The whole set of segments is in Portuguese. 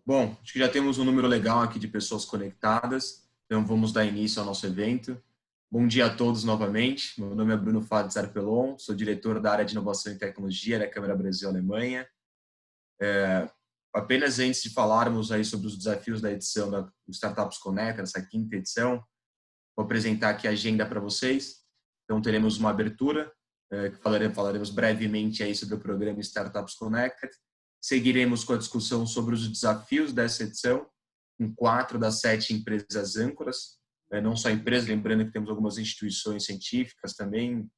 Bom, acho que já temos um número legal aqui de pessoas conectadas, então vamos dar início ao nosso evento. Bom dia a todos novamente. Meu nome é Bruno Fades Arpelon, sou diretor da área de inovação e tecnologia da Câmara Brasil-Alemanha. Apenas antes de falarmos aí sobre os desafios da edição da Startups Connect, essa quinta edição, vou apresentar aqui a agenda para vocês. Então teremos uma abertura, que falaremos brevemente aí sobre o programa Startups Connected. Seguiremos com a discussão sobre os desafios dessa edição, com 4 das 7 empresas âncoras, não só empresas, lembrando que temos algumas instituições científicas também,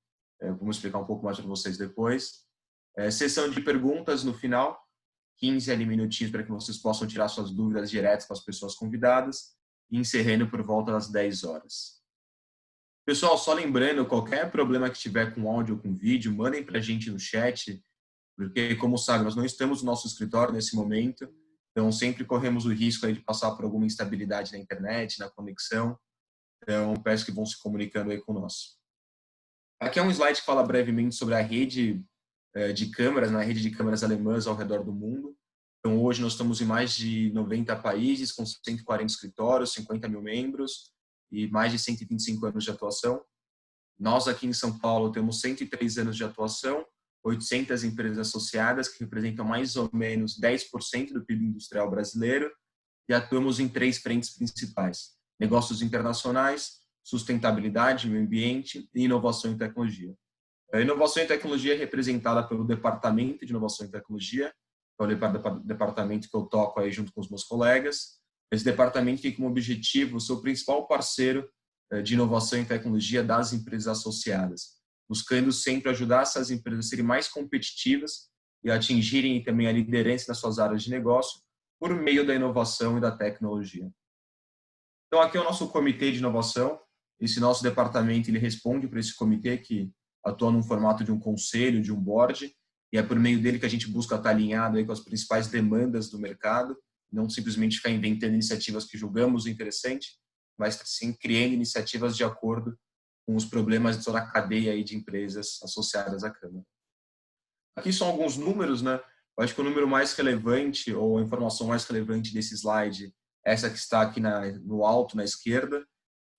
vamos explicar um pouco mais para vocês depois. Sessão de perguntas no final, 15 ali minutinhos para que vocês possam tirar suas dúvidas diretas com as pessoas convidadas, e encerrando por volta das 10 horas. Pessoal, só lembrando, qualquer problema que tiver com áudio ou com vídeo, mandem para a gente no chat, porque, como sabe, nós não estamos no nosso escritório nesse momento, então sempre corremos o risco aí de passar por alguma instabilidade na internet, na conexão, então peço que vão se comunicando aí conosco. Aqui é um slide que fala brevemente sobre a rede de câmaras, na rede de câmaras alemãs ao redor do mundo. Então, hoje nós estamos em mais de 90 países, com 140 escritórios, 50 mil membros e mais de 125 anos de atuação. Nós aqui em São Paulo temos 103 anos de atuação, 800 empresas associadas, que representam mais ou menos 10% do PIB industrial brasileiro, e atuamos em 3 frentes principais: negócios internacionais, sustentabilidade, meio ambiente e inovação e tecnologia. A inovação e tecnologia é representada pelo Departamento de Inovação e Tecnologia, que é o departamento que eu toco aí junto com os meus colegas. Esse departamento tem como objetivo ser o principal parceiro de inovação e tecnologia das empresas associadas, buscando sempre ajudar essas empresas a serem mais competitivas e atingirem também a liderança nas suas áreas de negócio por meio da inovação e da tecnologia. Então, aqui é o nosso comitê de inovação. Esse nosso departamento ele responde para esse comitê, que atua num formato de um conselho, de um board, e é por meio dele que a gente busca estar alinhado aí com as principais demandas do mercado, não simplesmente ficar inventando iniciativas que julgamos interessante, mas sim criando iniciativas de acordo com os problemas de toda a cadeia aí de empresas associadas à Câmara. Aqui são alguns números, né? Eu acho que o número mais relevante, ou a informação mais relevante desse slide, essa que está aqui no alto, na esquerda.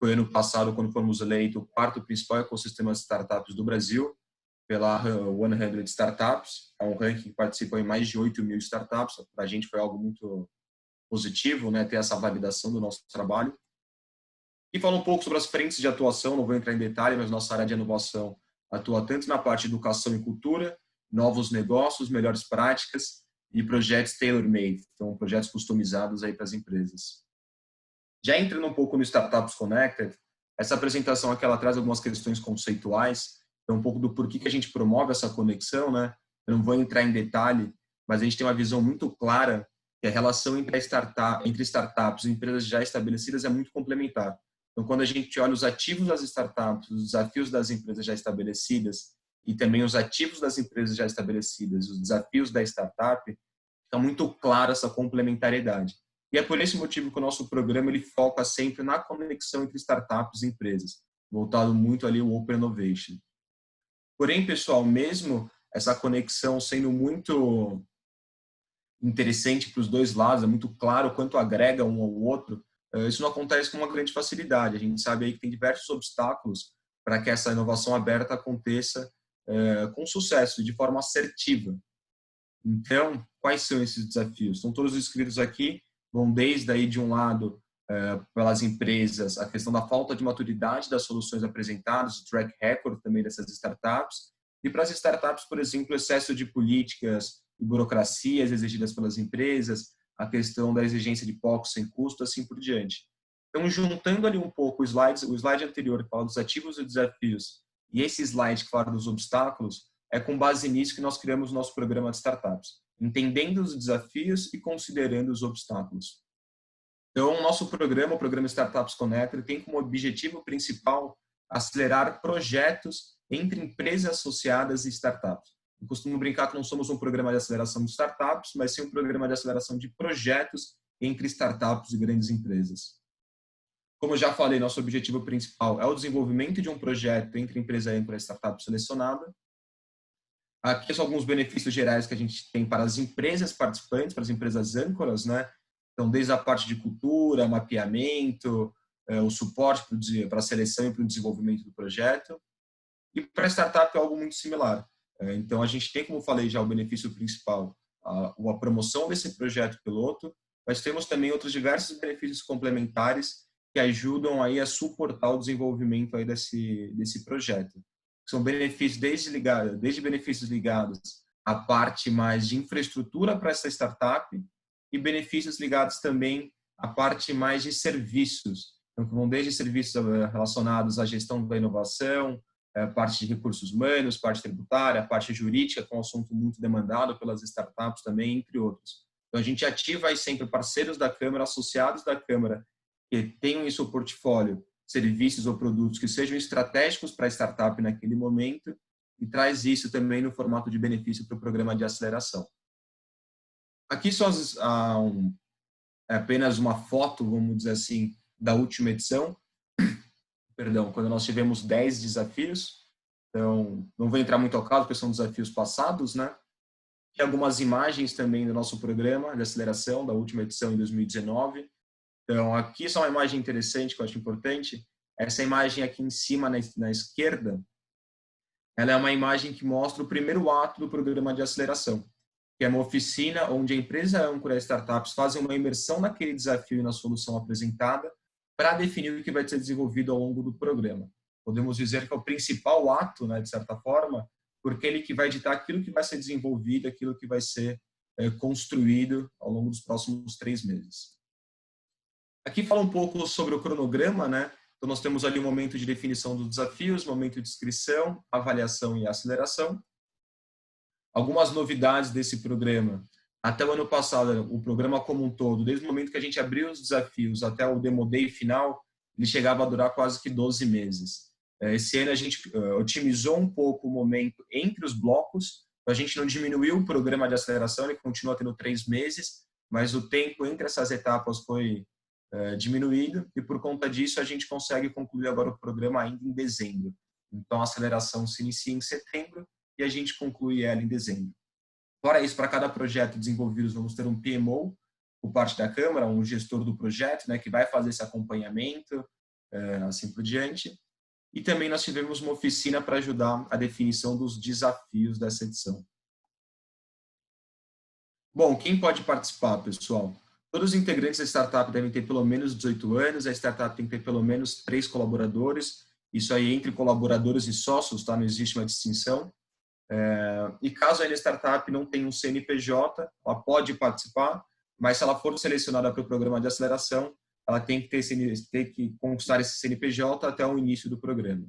Foi ano passado, quando fomos eleitos o quarto principal ecossistema de startups do Brasil, pela 100 Startups. É um ranking que participou em mais de 8 mil startups. Para a gente foi algo muito positivo, né, ter essa validação do nosso trabalho. E fala um pouco sobre as frentes de atuação, não vou entrar em detalhe, mas nossa área de inovação atua tanto na parte de educação e cultura, novos negócios, melhores práticas e projetos tailor-made, então projetos customizados aí para as empresas. Já entrando um pouco no Startups Connected, essa apresentação aqui ela traz algumas questões conceituais, então um pouco do porquê que a gente promove essa conexão, né? Eu não vou entrar em detalhe, mas a gente tem uma visão muito clara que a relação entre startups e empresas já estabelecidas é muito complementar. Então, quando a gente olha os ativos das startups, os desafios das empresas já estabelecidas e também os ativos das empresas já estabelecidas, os desafios da startup, fica muito clara essa complementariedade. E é por esse motivo que o nosso programa ele foca sempre na conexão entre startups e empresas, voltado muito ali ao Open Innovation. Porém, pessoal, mesmo essa conexão sendo muito interessante para os dois lados, é muito claro quanto agrega um ao outro, isso não acontece com uma grande facilidade. A gente sabe aí que tem diversos obstáculos para que essa inovação aberta aconteça com sucesso e de forma assertiva. Então, quais são esses desafios? Estão todos escritos aqui, vão desde aí de um lado, pelas empresas, a questão da falta de maturidade das soluções apresentadas, o track record também dessas startups, e para as startups, por exemplo, o excesso de políticas e burocracias exigidas pelas empresas, a questão da exigência de POC sem custo, assim por diante. Então, juntando ali um pouco o slide anterior que fala dos ativos e desafios, e esse slide que fala dos obstáculos, é com base nisso que nós criamos o nosso programa de startups, entendendo os desafios e considerando os obstáculos. Então, o nosso programa, o programa Startups Connect, tem como objetivo principal acelerar projetos entre empresas associadas e startups. Eu costumo brincar que não somos um programa de aceleração de startups, mas sim um programa de aceleração de projetos entre startups e grandes empresas. Como eu já falei, nosso objetivo principal é o desenvolvimento de um projeto entre empresa âncora e startup selecionada. Aqui são alguns benefícios gerais que a gente tem para as empresas participantes, para as empresas âncoras, né? Então, desde a parte de cultura, mapeamento, o suporte para a seleção e para o desenvolvimento do projeto. E para a startup é algo muito similar. Então, a gente tem, como falei já, o benefício principal, a promoção desse projeto piloto, mas temos também outros diversos benefícios complementares que ajudam aí a suportar o desenvolvimento aí desse projeto. São benefícios desde benefícios ligados à parte mais de infraestrutura para essa startup e benefícios ligados também à parte mais de serviços. Então, vão desde serviços relacionados à gestão da inovação, parte de recursos humanos, parte tributária, parte jurídica, que é um assunto muito demandado pelas startups também, entre outros. Então, a gente ativa aí sempre parceiros da Câmara, associados da Câmara, que tenham em seu portfólio serviços ou produtos que sejam estratégicos para a startup naquele momento e traz isso também no formato de benefício para o programa de aceleração. Aqui só é apenas uma foto, vamos dizer assim, da última edição, perdão, quando nós tivemos 10 desafios. Então, não vou entrar muito ao caso, porque são desafios passados, né? E algumas imagens também do nosso programa de aceleração, da última edição em 2019. Então, aqui só uma imagem interessante que eu acho importante. Essa imagem aqui em cima, na esquerda, ela é uma imagem que mostra o primeiro ato do programa de aceleração, que é uma oficina onde a empresa âncora e startups fazem uma imersão naquele desafio e na solução apresentada para definir o que vai ser desenvolvido ao longo do programa. Podemos dizer que é o principal ato, né, de certa forma, porque ele que vai ditar aquilo que vai ser desenvolvido, aquilo que vai ser construído ao longo dos próximos 3 meses. Aqui fala um pouco sobre o cronograma, né? Então, nós temos ali o momento de definição dos desafios, momento de inscrição, avaliação e aceleração. Algumas novidades desse programa. Até o ano passado, o programa como um todo, desde o momento que a gente abriu os desafios até o Demo Day final, ele chegava a durar quase que 12 meses. Esse ano a gente otimizou um pouco o momento entre os blocos, a gente não diminuiu o programa de aceleração, ele continua tendo 3 meses, mas o tempo entre essas etapas foi diminuído e por conta disso a gente consegue concluir agora o programa ainda em dezembro. Então a aceleração se inicia em setembro e a gente conclui ela em dezembro. Fora isso, para cada projeto desenvolvido, vamos ter um PMO por parte da Câmara, um gestor do projeto, né, que vai fazer esse acompanhamento, assim por diante. E também nós tivemos uma oficina para ajudar a definição dos desafios dessa edição. Bom, quem pode participar, pessoal? Todos os integrantes da startup devem ter pelo menos 18 anos, a startup tem que ter pelo menos 3 colaboradores, isso aí entre colaboradores e sócios, tá? Não existe uma distinção. E caso a startup não tenha um CNPJ, ela pode participar, mas se ela for selecionada para o programa de aceleração, ela tem que conquistar esse CNPJ até o início do programa.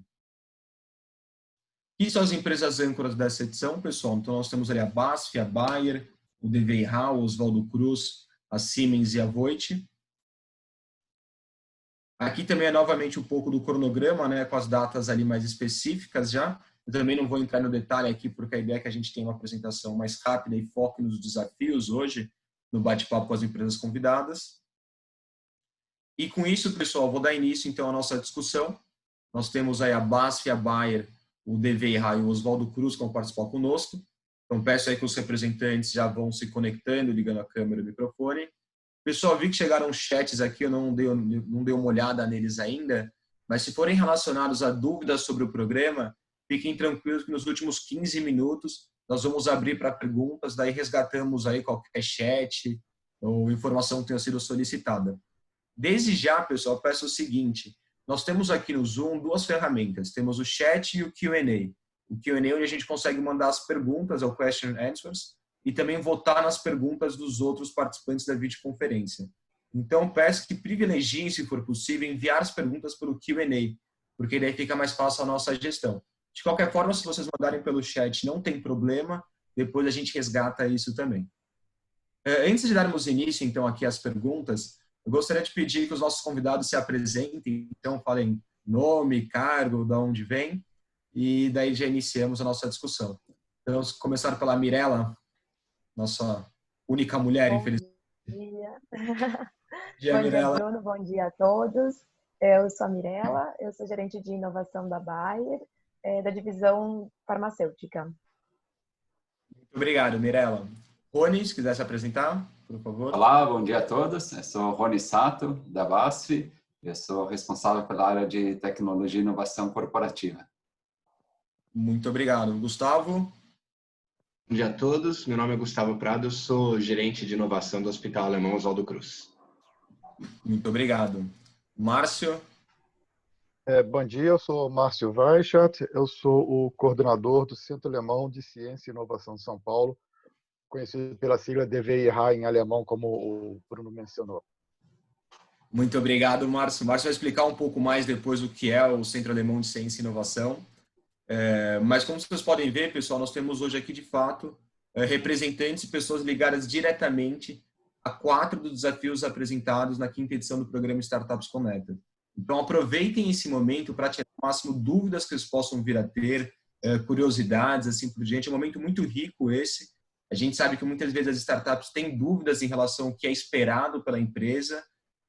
E são as empresas âncoras dessa edição, pessoal? Então, nós temos ali a BASF, a Bayer, o DVH, o Oswaldo Cruz, a Siemens e a Voith. Aqui também é novamente um pouco do cronograma, né, com as datas ali mais específicas já. Eu também não vou entrar no detalhe aqui, porque a ideia é que a gente tenha uma apresentação mais rápida e foque nos desafios hoje, no bate-papo com as empresas convidadas. E com isso, pessoal, vou dar início então à nossa discussão. Nós temos aí a BASF, a Bayer, o DVH e o Oswaldo Cruz que vão participar conosco. Então peço aí que os representantes já vão se conectando, ligando a câmera e o microfone. Pessoal, vi que chegaram chats aqui, eu não dei uma olhada neles ainda, mas se forem relacionados a dúvidas sobre o programa, fiquem tranquilos que nos últimos 15 minutos nós vamos abrir para perguntas, daí resgatamos aí qualquer chat ou informação que tenha sido solicitada. Desde já, pessoal, peço o seguinte, nós temos aqui no Zoom 2 ferramentas, temos o chat e o Q&A. O Q&A é onde a gente consegue mandar as perguntas, é o Question and Answers, e também votar nas perguntas dos outros participantes da videoconferência. Então, peço que privilegiem, se for possível, enviar as perguntas pelo Q&A, porque daí fica mais fácil a nossa gestão. De qualquer forma, se vocês mandarem pelo chat, não tem problema, depois a gente resgata isso também. Antes de darmos início, então, aqui às perguntas, eu gostaria de pedir que os nossos convidados se apresentem, então falem nome, cargo, de onde vem, e daí já iniciamos a nossa discussão. Então, vamos começar pela Mirela, nossa única mulher, infelizmente. Bom dia. Bom dia, Bom Mirela. dia, Bruno. Bom dia a todos. Eu sou a Mirela, eu sou gerente de inovação da Bayer, da divisão farmacêutica. Muito obrigado, Mirela. Rony, se quiser se apresentar, por favor. Olá, bom dia a todos. Eu sou Rony Sato, da BASF. Eu sou responsável pela área de tecnologia e inovação corporativa. Muito obrigado. Gustavo? Bom dia a todos. Meu nome é Gustavo Prado, eu sou gerente de inovação do Hospital Alemão Oswaldo Cruz. Muito obrigado. Márcio? Bom dia, eu sou Márcio Weichat, eu sou o coordenador do Centro Alemão de Ciência e Inovação de São Paulo, conhecido pela sigla DWIH em alemão, como o Bruno mencionou. Muito obrigado, Márcio. O Márcio vai explicar um pouco mais depois o que é o Centro Alemão de Ciência e Inovação. Mas como vocês podem ver, pessoal, nós temos hoje aqui, de fato, representantes e pessoas ligadas diretamente a 4 dos desafios apresentados na 5ª edição do programa Startups Connected. Então, aproveitem esse momento para tirar o máximo dúvidas que eles possam vir a ter, curiosidades, assim por diante. É um momento muito rico esse. A gente sabe que muitas vezes as startups têm dúvidas em relação ao que é esperado pela empresa.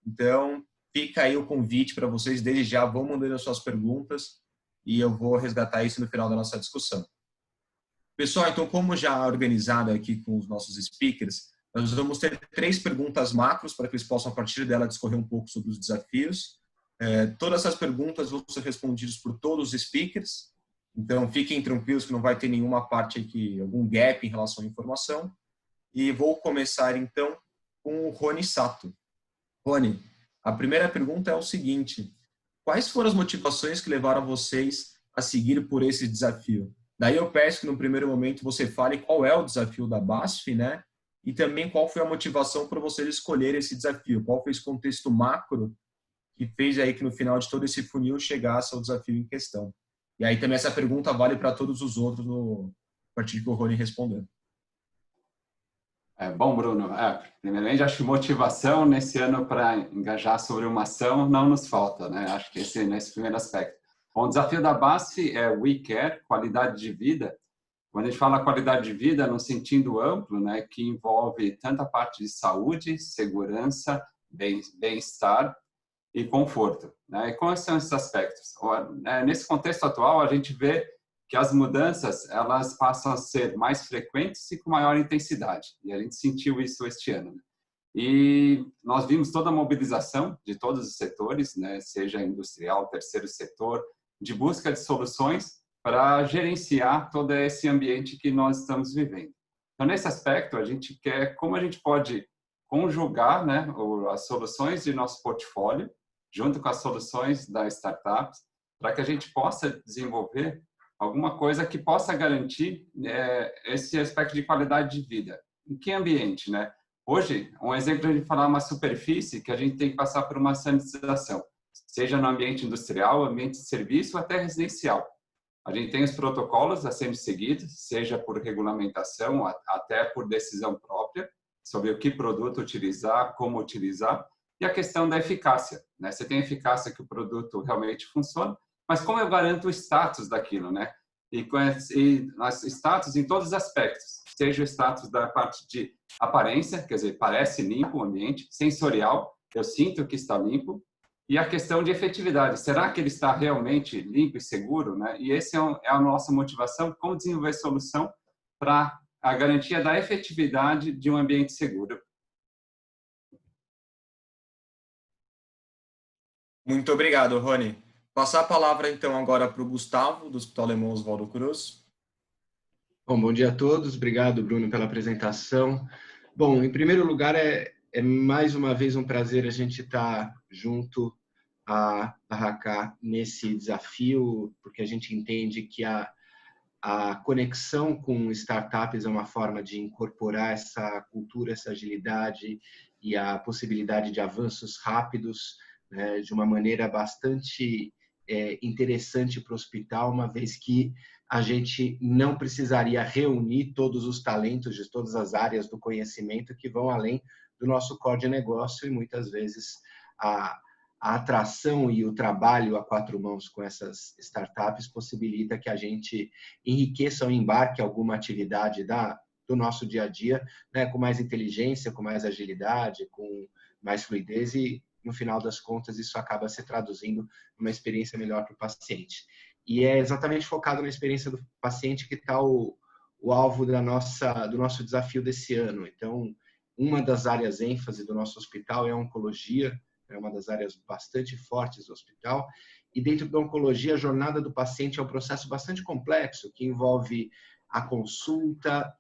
Então, fica aí o convite para vocês, desde já, vão mandando as suas perguntas e eu vou resgatar isso no final da nossa discussão. Pessoal, então, como já organizado aqui com os nossos speakers, nós vamos ter 3 perguntas macros para que eles possam, a partir dela, discorrer um pouco sobre os desafios. Todas essas perguntas vão ser respondidas por todos os speakers, então fiquem tranquilos que não vai ter nenhuma parte aqui, algum gap em relação à informação. E vou começar então com o Rony Sato. Rony, a primeira pergunta é o seguinte: quais foram as motivações que levaram vocês a seguir por esse desafio? Daí eu peço que no primeiro momento você fale qual é o desafio da BASF, né? E também qual foi a motivação para vocês escolherem esse desafio, qual foi esse contexto macro que fez aí que no final de todo esse funil chegasse ao desafio em questão. E aí também essa pergunta vale para todos os outros a partir que o Rony respondeu. Bom, Bruno, primeiramente acho que motivação nesse ano para engajar sobre uma ação não nos falta, né? Acho que nesse primeiro aspecto. Bom, o desafio da BASF é We Care, qualidade de vida. Quando a gente fala qualidade de vida no sentido amplo, né, que envolve tanta parte de saúde, segurança, bem-estar e conforto, né? E quais são esses aspectos? Nesse contexto atual, a gente vê que as mudanças elas passam a ser mais frequentes e com maior intensidade. E a gente sentiu isso este ano, né? E nós vimos toda a mobilização de todos os setores, né, seja industrial, terceiro setor, de busca de soluções para gerenciar todo esse ambiente que nós estamos vivendo. Então, nesse aspecto, a gente quer como a gente pode conjugar, né, as soluções de nosso portfólio junto com as soluções da startups, para que a gente possa desenvolver alguma coisa que possa garantir esse aspecto de qualidade de vida. Em que ambiente, né? Hoje, um exemplo de a gente falar uma superfície que a gente tem que passar por uma sanitização, seja no ambiente industrial, ambiente de serviço, até residencial. A gente tem os protocolos a serem seguidos, seja por regulamentação, até por decisão própria, sobre o que produto utilizar, como utilizar, e a questão da eficácia, né? Você tem a eficácia que o produto realmente funciona, mas como eu garanto o status daquilo, né? E status em todos os aspectos, seja o status da parte de aparência, quer dizer, parece limpo o ambiente, sensorial, eu sinto que está limpo, e a questão de efetividade, será que ele está realmente limpo e seguro, né? E esse é a nossa motivação, como desenvolver solução para a garantia da efetividade de um ambiente seguro. Muito obrigado, Rony. Passar a palavra, então, agora para o Gustavo, do Hospital Alemão Oswaldo Cruz. Bom dia a todos. Obrigado, Bruno, pela apresentação. Bom, em primeiro lugar, é mais uma vez um prazer a gente estar junto a Raká nesse desafio, porque a gente entende que a conexão com startups é uma forma de incorporar essa cultura, essa agilidade e a possibilidade de avanços rápidos, né, de uma maneira bastante interessante para o hospital, uma vez que a gente não precisaria reunir todos os talentos de todas as áreas do conhecimento que vão além do nosso core de negócio e muitas vezes a atração e o trabalho a 4 mãos com essas startups possibilita que a gente enriqueça ou embarque alguma atividade do nosso dia a dia, né, com mais inteligência, com mais agilidade, com mais fluidez e, no final das contas, isso acaba se traduzindo numa experiência melhor para o paciente. E é exatamente focado na experiência do paciente que está o o alvo do nosso desafio desse ano. Então, uma das áreas ênfase do nosso hospital é a oncologia, é uma das áreas bastante fortes do hospital. E dentro da oncologia, a jornada do paciente é um processo bastante complexo, que envolve a consulta,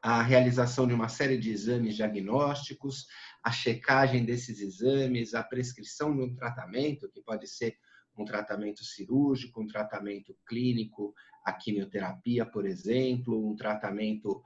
a realização de uma série de exames diagnósticos, a checagem desses exames, a prescrição de um tratamento, que pode ser um tratamento cirúrgico, um tratamento clínico, a quimioterapia, por exemplo, um tratamento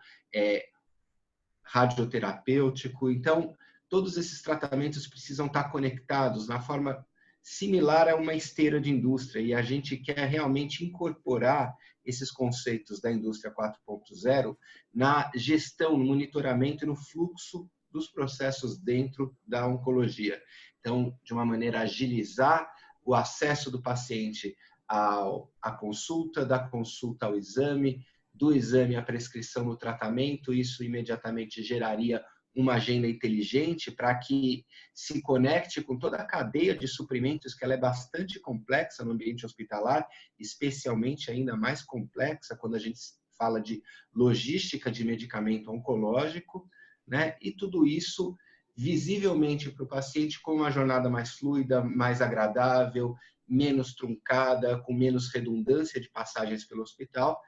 radioterapêutico. Então, todos esses tratamentos precisam estar conectados na forma similar a uma esteira de indústria, e a gente quer realmente incorporar esses conceitos da indústria 4.0 na gestão, no monitoramento e no fluxo dos processos dentro da oncologia. Então, de uma maneira, agilizar o acesso do paciente à consulta, da consulta ao exame, do exame à prescrição do tratamento. Isso imediatamente geraria uma agenda inteligente para que se conecte com toda a cadeia de suprimentos, que ela é bastante complexa no ambiente hospitalar, especialmente ainda mais complexa quando a gente fala de logística de medicamento oncológico, né? E tudo isso visivelmente para o paciente com uma jornada mais fluida, mais agradável, menos truncada, com menos redundância de passagens pelo hospital,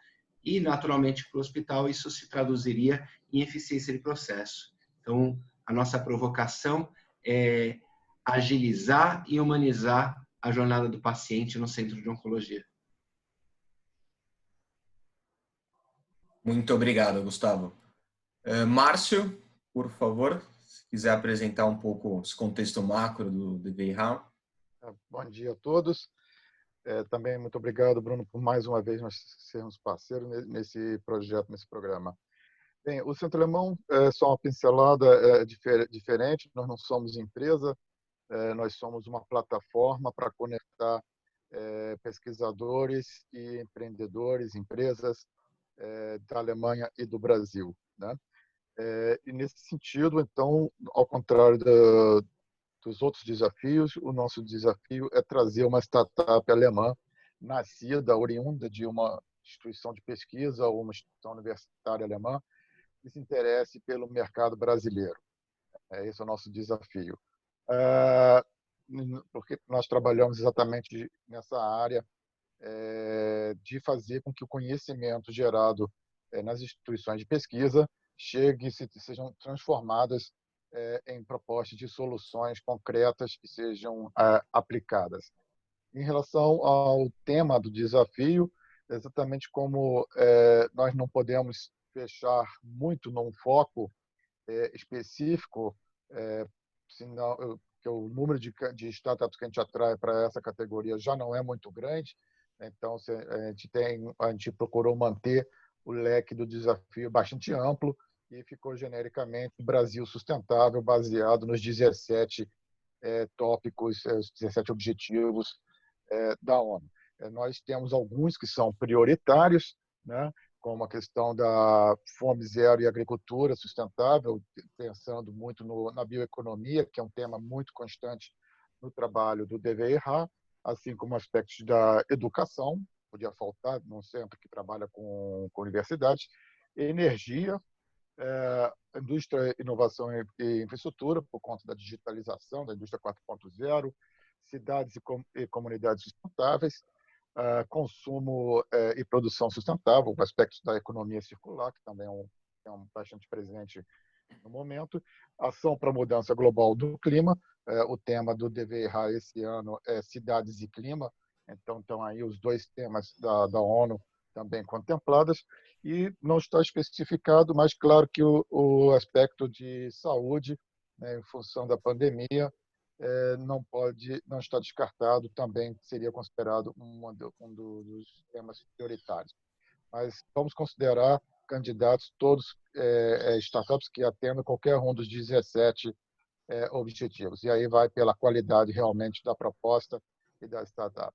e naturalmente para o hospital isso se traduziria em eficiência de processo. Então, a nossa provocação é agilizar e humanizar a jornada do paciente no centro de oncologia. Muito obrigado, Gustavo. Márcio, por favor, se quiser apresentar um pouco esse contexto macro do DVI-RA. Bom dia a todos. Também muito obrigado, Bruno, por mais uma vez nós sermos parceiros nesse projeto, nesse programa. Bem, o Centro Alemão é só uma pincelada diferente. Nós não somos empresa, nós somos uma plataforma para conectar pesquisadores e empreendedores, empresas da Alemanha e do Brasil, né? E nesse sentido, então, ao contrário dos outros desafios, o nosso desafio é trazer uma startup alemã nascida, oriunda de uma instituição de pesquisa ou uma instituição universitária alemã que se interesse pelo mercado brasileiro. Esse é o nosso desafio. Porque nós trabalhamos exatamente nessa área de fazer com que o conhecimento gerado nas instituições de pesquisa chegue e sejam transformadas em propostas de soluções concretas que sejam aplicadas. Em relação ao tema do desafio, exatamente como nós não podemos fechar muito num foco específico, senão que o número de startups que a gente atrai para essa categoria já não é muito grande. Então, a gente procurou manter o leque do desafio bastante amplo e ficou genericamente Brasil Sustentável, baseado nos 17 tópicos, os 17 objetivos da ONU. Nós temos alguns que são prioritários, né, como a questão da fome zero e agricultura sustentável, pensando muito na bioeconomia, que é um tema muito constante no trabalho do DVI-RA, assim como aspectos da educação, podia faltar num centro que trabalha com universidades, energia, indústria, inovação e infraestrutura, por conta da digitalização da indústria 4.0, cidades e comunidades sustentáveis, consumo e produção sustentável, aspectos da economia circular, que também é bastante presente no momento, ação para a mudança global do clima, o tema do DVI-RA esse ano é cidades e clima, então estão aí os dois temas da ONU também contempladas, e não está especificado, mas claro que o aspecto de saúde, né, em função da pandemia, não está descartado, também seria considerado um dos temas prioritários. Mas vamos considerar candidatos todos startups que atendam qualquer um dos 17 objetivos. E aí vai pela qualidade realmente da proposta e da startup.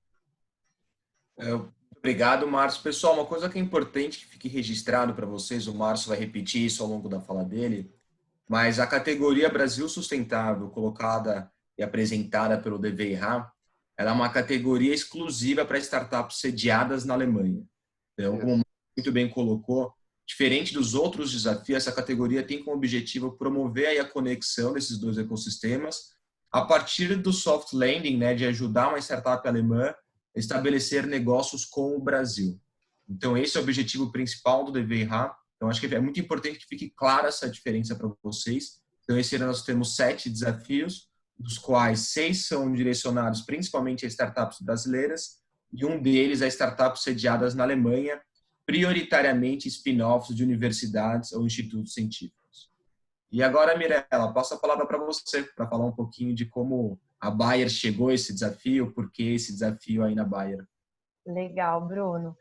Obrigado, Márcio. Pessoal, uma coisa que é importante que fique registrado para vocês, o Márcio vai repetir isso ao longo da fala dele, mas a categoria Brasil Sustentável, colocada e apresentada pelo DVI-RA, ela é uma categoria exclusiva para startups sediadas na Alemanha. Então, como o Márcio muito bem colocou, Diferente dos outros desafios, essa categoria tem como objetivo promover aí a conexão desses dois ecossistemas a partir do soft landing, né, de ajudar uma startup alemã a estabelecer negócios com o Brasil. Então, esse é o objetivo principal do DVIH. Então, acho que é muito importante que fique clara essa diferença para vocês. Então, esse ano nós temos 7 desafios, dos quais 6 são direcionados principalmente a startups brasileiras e um deles a startups sediadas na Alemanha, prioritariamente spin-offs de universidades ou institutos científicos. E agora, Mirella, passo a palavra para você, para falar um pouquinho de como a Bayer chegou a esse desafio, por que esse desafio aí na Bayer. Legal, Bruno.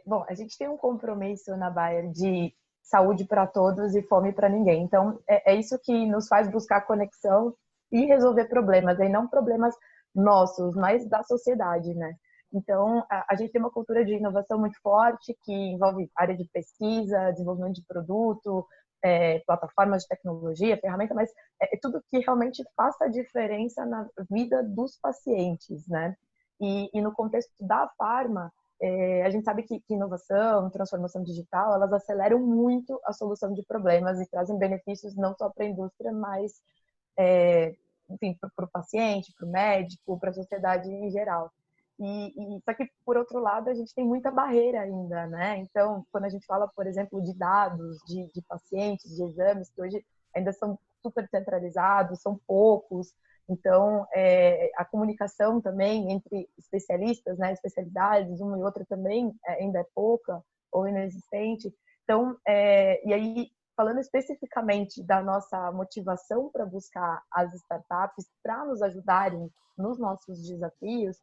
Bom, a gente tem um compromisso na Bayer de saúde para todos e fome para ninguém. Então, é isso que nos faz buscar conexão e resolver problemas, e não problemas nossos, mas da sociedade, né? Então, a gente tem uma cultura de inovação muito forte, que envolve área de pesquisa, desenvolvimento de produto, plataformas de tecnologia, ferramenta, mas é tudo que realmente faça a diferença na vida dos pacientes, né? E no contexto da farma, a gente sabe que inovação, transformação digital, elas aceleram muito a solução de problemas e trazem benefícios não só para a indústria, mas, enfim, para o paciente, para o médico, para a sociedade em geral. Só que, por outro lado, a gente tem muita barreira ainda, né? Então, quando a gente fala, por exemplo, de dados, de pacientes, de exames, que hoje ainda são super centralizados, são poucos. Então, a comunicação também entre especialistas, né, especialidades, uma e outra também ainda é pouca ou inexistente. Então, e aí, falando especificamente da nossa motivação para buscar as startups para nos ajudarem nos nossos desafios,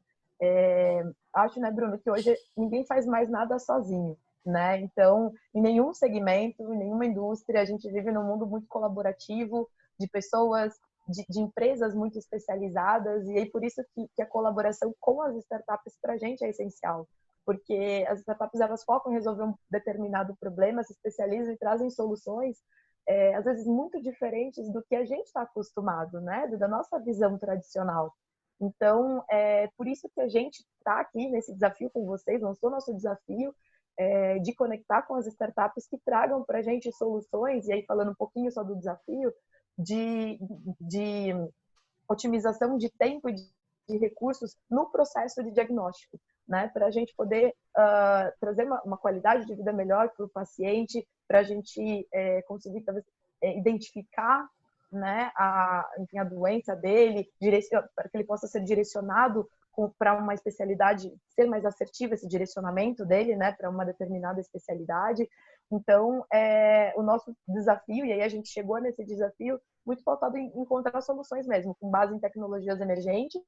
acho, né, Bruno, que hoje ninguém faz mais nada sozinho, né? Então, em nenhum segmento, em nenhuma indústria, a gente vive num mundo muito colaborativo, de pessoas, de empresas muito especializadas, e aí por isso que a colaboração com as startups para a gente é essencial, porque as startups, elas focam em resolver um determinado problema, se especializam e trazem soluções, às vezes muito diferentes do que a gente está acostumado, né? Da nossa visão tradicional. Então, por isso que a gente está aqui nesse desafio com vocês, lançou nosso desafio de conectar com as startups que tragam para a gente soluções, e aí falando um pouquinho só do desafio, de otimização de tempo e de recursos no processo de diagnóstico, né? Para a gente poder trazer uma qualidade de vida melhor para o paciente, para a gente conseguir talvez identificar, né, enfim, a doença dele, para que ele possa ser direcionado para uma especialidade, ser mais assertivo esse direcionamento dele, né, para uma determinada especialidade. Então, o nosso desafio, e aí a gente chegou nesse desafio muito pautado em encontrar soluções mesmo, com base em tecnologias emergentes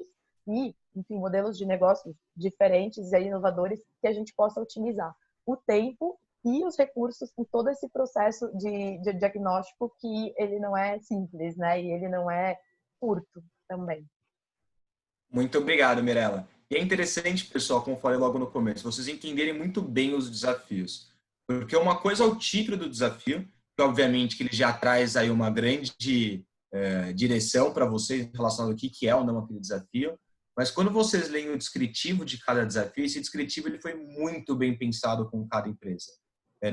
e, enfim, modelos de negócios diferentes e inovadores que a gente possa otimizar o tempo e os recursos em todo esse processo de diagnóstico, que ele não é simples, né? E ele não é curto também. Muito obrigado, Mirella. E é interessante, pessoal, como eu falei logo no começo, vocês entenderem muito bem os desafios. Porque uma coisa é o título do desafio, que obviamente que ele já traz aí uma grande direção para vocês relacionado ao que é ou não aquele desafio. Mas quando vocês leem o descritivo de cada desafio, esse descritivo ele foi muito bem pensado com cada empresa.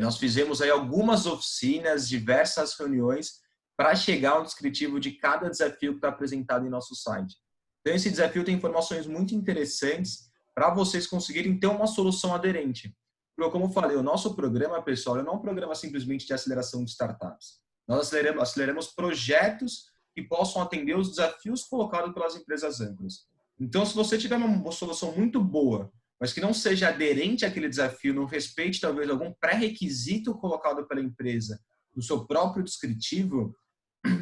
Nós fizemos aí algumas oficinas, diversas reuniões para chegar ao descritivo de cada desafio que está apresentado em nosso site. Então, esse desafio tem informações muito interessantes para vocês conseguirem ter uma solução aderente. Porque, como eu falei, o nosso programa, pessoal, não é um programa simplesmente de aceleração de startups. Nós aceleramos projetos que possam atender os desafios colocados pelas empresas âncoras. Então, se você tiver uma solução muito boa, mas que não seja aderente àquele desafio, não respeite talvez algum pré-requisito colocado pela empresa no seu próprio descritivo,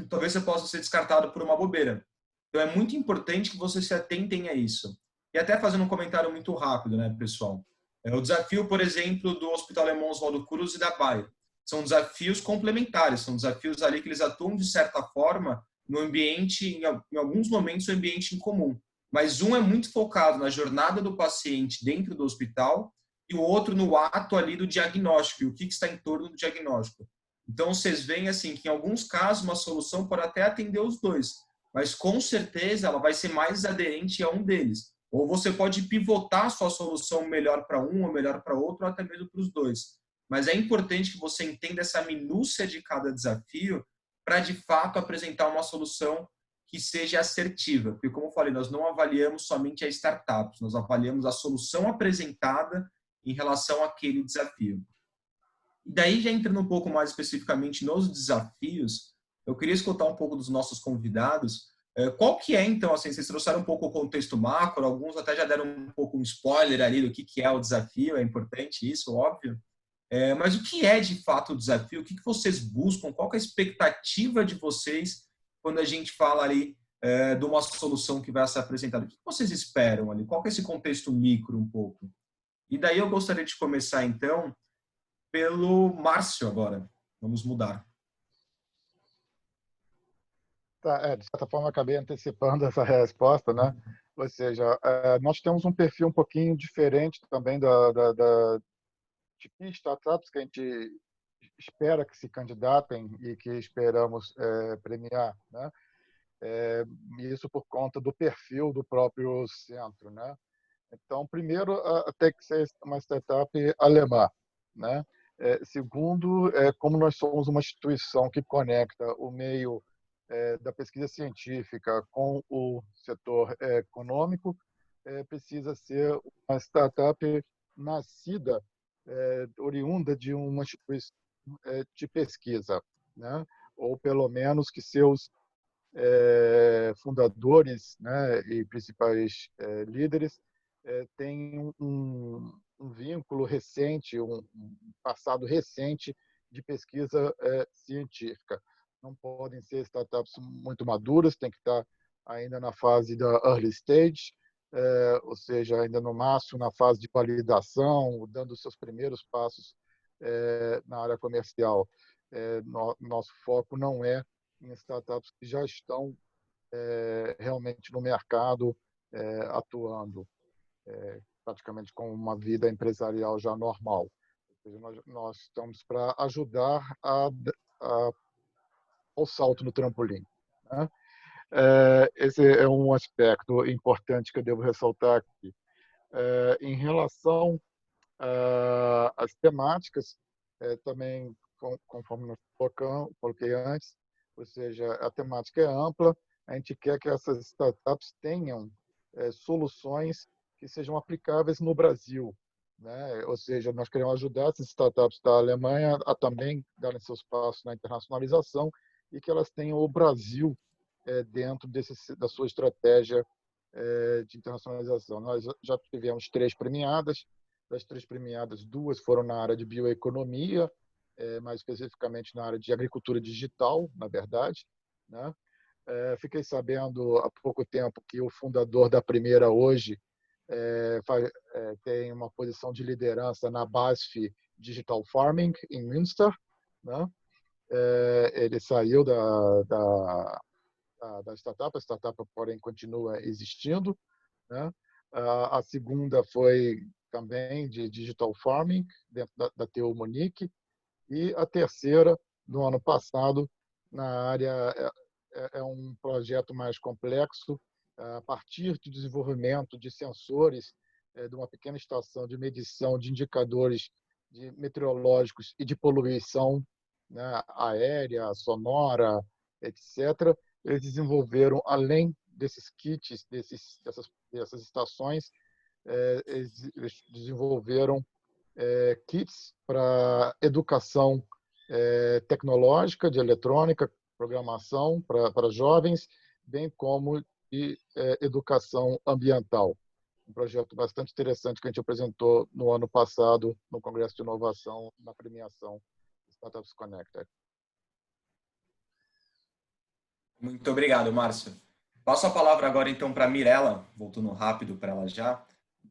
talvez você possa ser descartado por uma bobeira. Então é muito importante que vocês se atentem a isso. E até fazendo um comentário muito rápido, né, pessoal? O desafio, por exemplo, do Hospital Alemão Oswaldo Cruz e da Bayer. São desafios complementares, são desafios ali que eles atuam de certa forma no ambiente, em alguns momentos, no ambiente em comum. Mas um é muito focado na jornada do paciente dentro do hospital e o outro no ato ali do diagnóstico e o que está em torno do diagnóstico. Então, vocês veem assim que em alguns casos uma solução pode até atender os dois, mas com certeza ela vai ser mais aderente a um deles. Ou você pode pivotar a sua solução melhor para um ou melhor para outro, ou até mesmo para os dois. mas é importante que você entenda essa minúcia de cada desafio para, de fato, apresentar uma solução que seja assertiva. Porque, como eu falei, nós não avaliamos somente a startup, nós avaliamos a solução apresentada em relação àquele desafio. E daí, já entrando um pouco mais especificamente nos desafios, eu queria escutar um pouco dos nossos convidados. Qual que é, então, assim, vocês trouxeram um pouco o contexto macro, alguns até já deram um pouco um spoiler ali do que é o desafio, é importante isso, óbvio. Mas o que é, de fato, o desafio? O que vocês buscam? Qual que é a expectativa de vocês quando a gente fala ali de uma solução que vai ser apresentada? O que vocês esperam ali? Qual que é esse contexto micro um pouco? E daí eu gostaria de começar, então, pelo Márcio agora. Vamos mudar. Tá, de certa forma, eu acabei antecipando essa resposta, né? Ou seja, nós temos um perfil um pouquinho diferente também de startups que a gente espera que se candidatem e que esperamos premiar, né? Isso por conta do perfil do próprio centro, né? Então, primeiro, tem que ser uma startup alemã, né? Segundo, como nós somos uma instituição que conecta o meio da pesquisa científica com o setor econômico, precisa ser uma startup nascida, oriunda de uma instituição de pesquisa, né? Ou pelo menos que seus fundadores, né, e principais líderes têm um vínculo recente, um passado recente de pesquisa científica. Não podem ser startups muito maduras, tem que estar ainda na fase da early stage, ou seja, ainda no máximo na fase de validação, dando seus primeiros passos na área comercial. Nosso foco não é em startups que já estão realmente no mercado atuando, praticamente com uma vida empresarial já normal. Ou seja, nós estamos para ajudar ao salto no trampolim, né? Esse é um aspecto importante que eu devo ressaltar aqui. Em relação às temáticas, também, conforme nós coloquei antes, ou seja, a temática é ampla, a gente quer que essas startups tenham soluções que sejam aplicáveis no Brasil, né? Ou seja, nós queremos ajudar essas startups da Alemanha a também darem seus passos na internacionalização e que elas tenham o Brasil dentro da sua estratégia de internacionalização. Nós já tivemos 3 premiadas, das 3 premiadas, 2 foram na área de bioeconomia, mais especificamente na área de agricultura digital, na verdade, né? Fiquei sabendo há pouco tempo que o fundador da primeira hoje tem uma posição de liderança na BASF Digital Farming, em Münster, né? Ele saiu da startup, a startup, porém, continua existindo, né? A segunda foi também de Digital Farming, dentro da TU Munique, e a terceira, no ano passado, na área, é um projeto mais complexo, a partir do desenvolvimento de sensores de uma pequena estação de medição de indicadores meteorológicos e de poluição, né, aérea, sonora, etc. Eles desenvolveram, além desses kits, dessas estações, eles desenvolveram kits para educação tecnológica, de eletrônica, programação para jovens, bem como de educação ambiental. Um projeto bastante interessante que a gente apresentou no ano passado no Congresso de Inovação, na premiação Startups Connected. Muito obrigado, Márcio. Passo a palavra agora, então, para a Mirela, voltando rápido para ela já.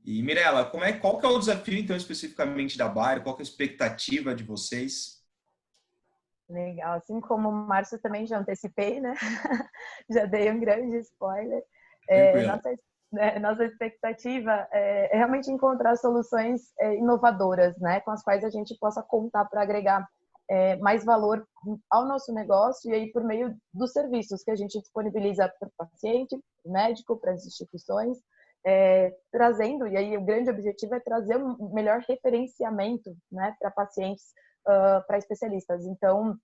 E, Mirela, qual que é o desafio, então, especificamente da Bayer? Qual que é a expectativa de vocês? Legal. Assim como o Márcio também já antecipei, né? Já dei um grande spoiler. Nossa expectativa é realmente encontrar soluções inovadoras, né? Com as quais a gente possa contar para agregar mais valor ao nosso negócio e aí por meio dos serviços que a gente disponibiliza para o paciente, médico, para as instituições trazendo, e aí o grande objetivo é trazer um melhor referenciamento, né, para pacientes, para especialistas. Então,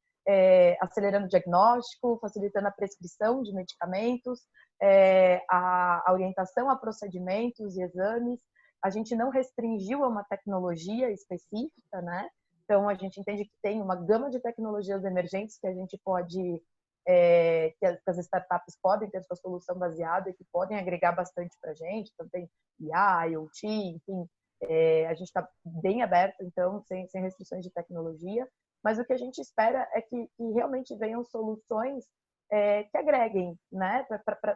acelerando o diagnóstico, facilitando a prescrição de medicamentos, a orientação a procedimentos e exames. A gente não restringiu a uma tecnologia específica, né? Então, a gente entende que tem uma gama de tecnologias emergentes que a gente pode, que as startups podem ter sua solução baseada e que podem agregar bastante para a gente. Então, tem IA, IoT, enfim, a gente está bem aberto, então, sem restrições de tecnologia. Mas o que a gente espera é que realmente venham soluções que agreguem, né,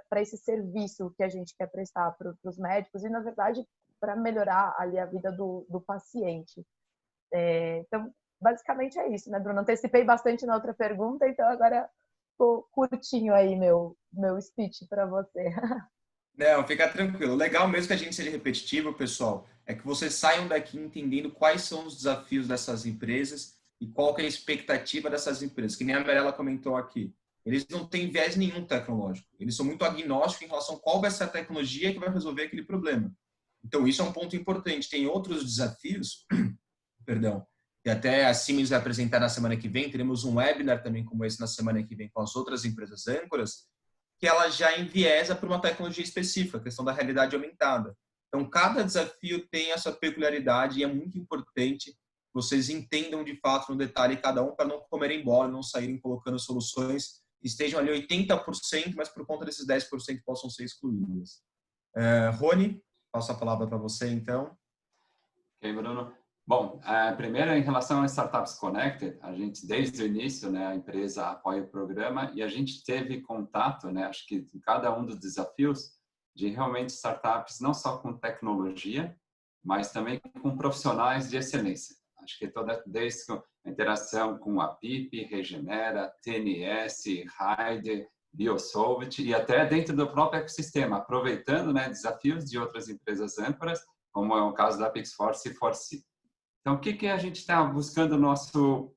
para esse serviço que a gente quer prestar para os médicos e, na verdade, para melhorar ali a vida do paciente. Então, basicamente é isso, né, Bruno? Antecipei bastante na outra pergunta, então agora ficou curtinho aí meu speech para você. Não, fica tranquilo. Legal mesmo que a gente seja repetitivo, pessoal, é que vocês saiam daqui entendendo quais são os desafios dessas empresas e qual que é a expectativa dessas empresas. Que nem a Mirella comentou aqui. Eles não têm viés nenhum tecnológico. Eles são muito agnósticos em relação a qual vai ser a tecnologia que vai resolver aquele problema. Então, isso é um ponto importante. Tem outros desafios, perdão, que até a Siemens vai apresentar na semana que vem. Teremos um webinar também como esse na semana que vem com as outras empresas âncoras, que ela já enviesa para uma tecnologia específica, a questão da realidade aumentada. Então, cada desafio tem essa peculiaridade e é muito importante que vocês entendam de fato no detalhe cada um para não comerem bola, não saírem colocando soluções que estejam ali 80%, mas por conta desses 10% possam ser excluídas. Rony, passo a palavra para você, então. Ok, Bruno. Bom, primeiro, em relação às Startups Connected, a gente, desde o início, né, a empresa apoia o programa e a gente teve contato, né, acho que em cada um dos desafios, de realmente startups não só com tecnologia, mas também com profissionais de excelência. Acho que desde a interação com a PIP, Regenera, TNS, Heide, Biosolvit e até dentro do próprio ecossistema, aproveitando, né, desafios de outras empresas âncoras, como é o caso da Pixforce e Forci. Então, o que a gente está buscando o nosso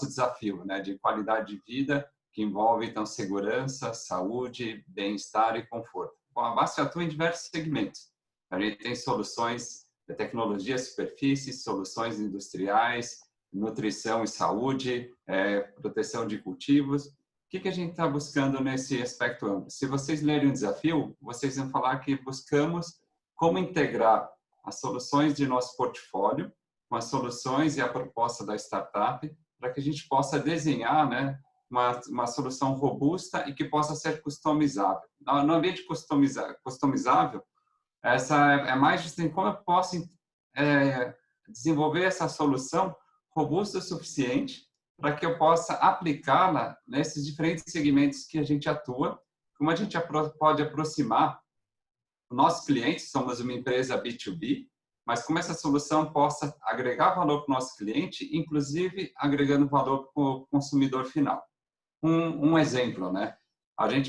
desafio, né, de qualidade de vida, que envolve, então, segurança, saúde, bem-estar e conforto? Bom, a BASF atua em diversos segmentos. A gente tem soluções de tecnologia, superfície, soluções industriais, nutrição e saúde, proteção de cultivos. O que a gente está buscando nesse aspecto amplo? Se vocês lerem o desafio, vocês vão falar que buscamos como integrar as soluções de nosso portfólio com as soluções e a proposta da startup para que a gente possa desenhar, né, uma solução robusta e que possa ser customizável. No ambiente customizável, essa é mais de como eu posso desenvolver essa solução robusta o suficiente para que eu possa aplicá-la nesses diferentes segmentos que a gente atua, como a gente pode aproximar nossos clientes. Somos uma empresa B2B, mas como essa solução possa agregar valor para o nosso cliente, inclusive agregando valor para o consumidor final. Um exemplo, né?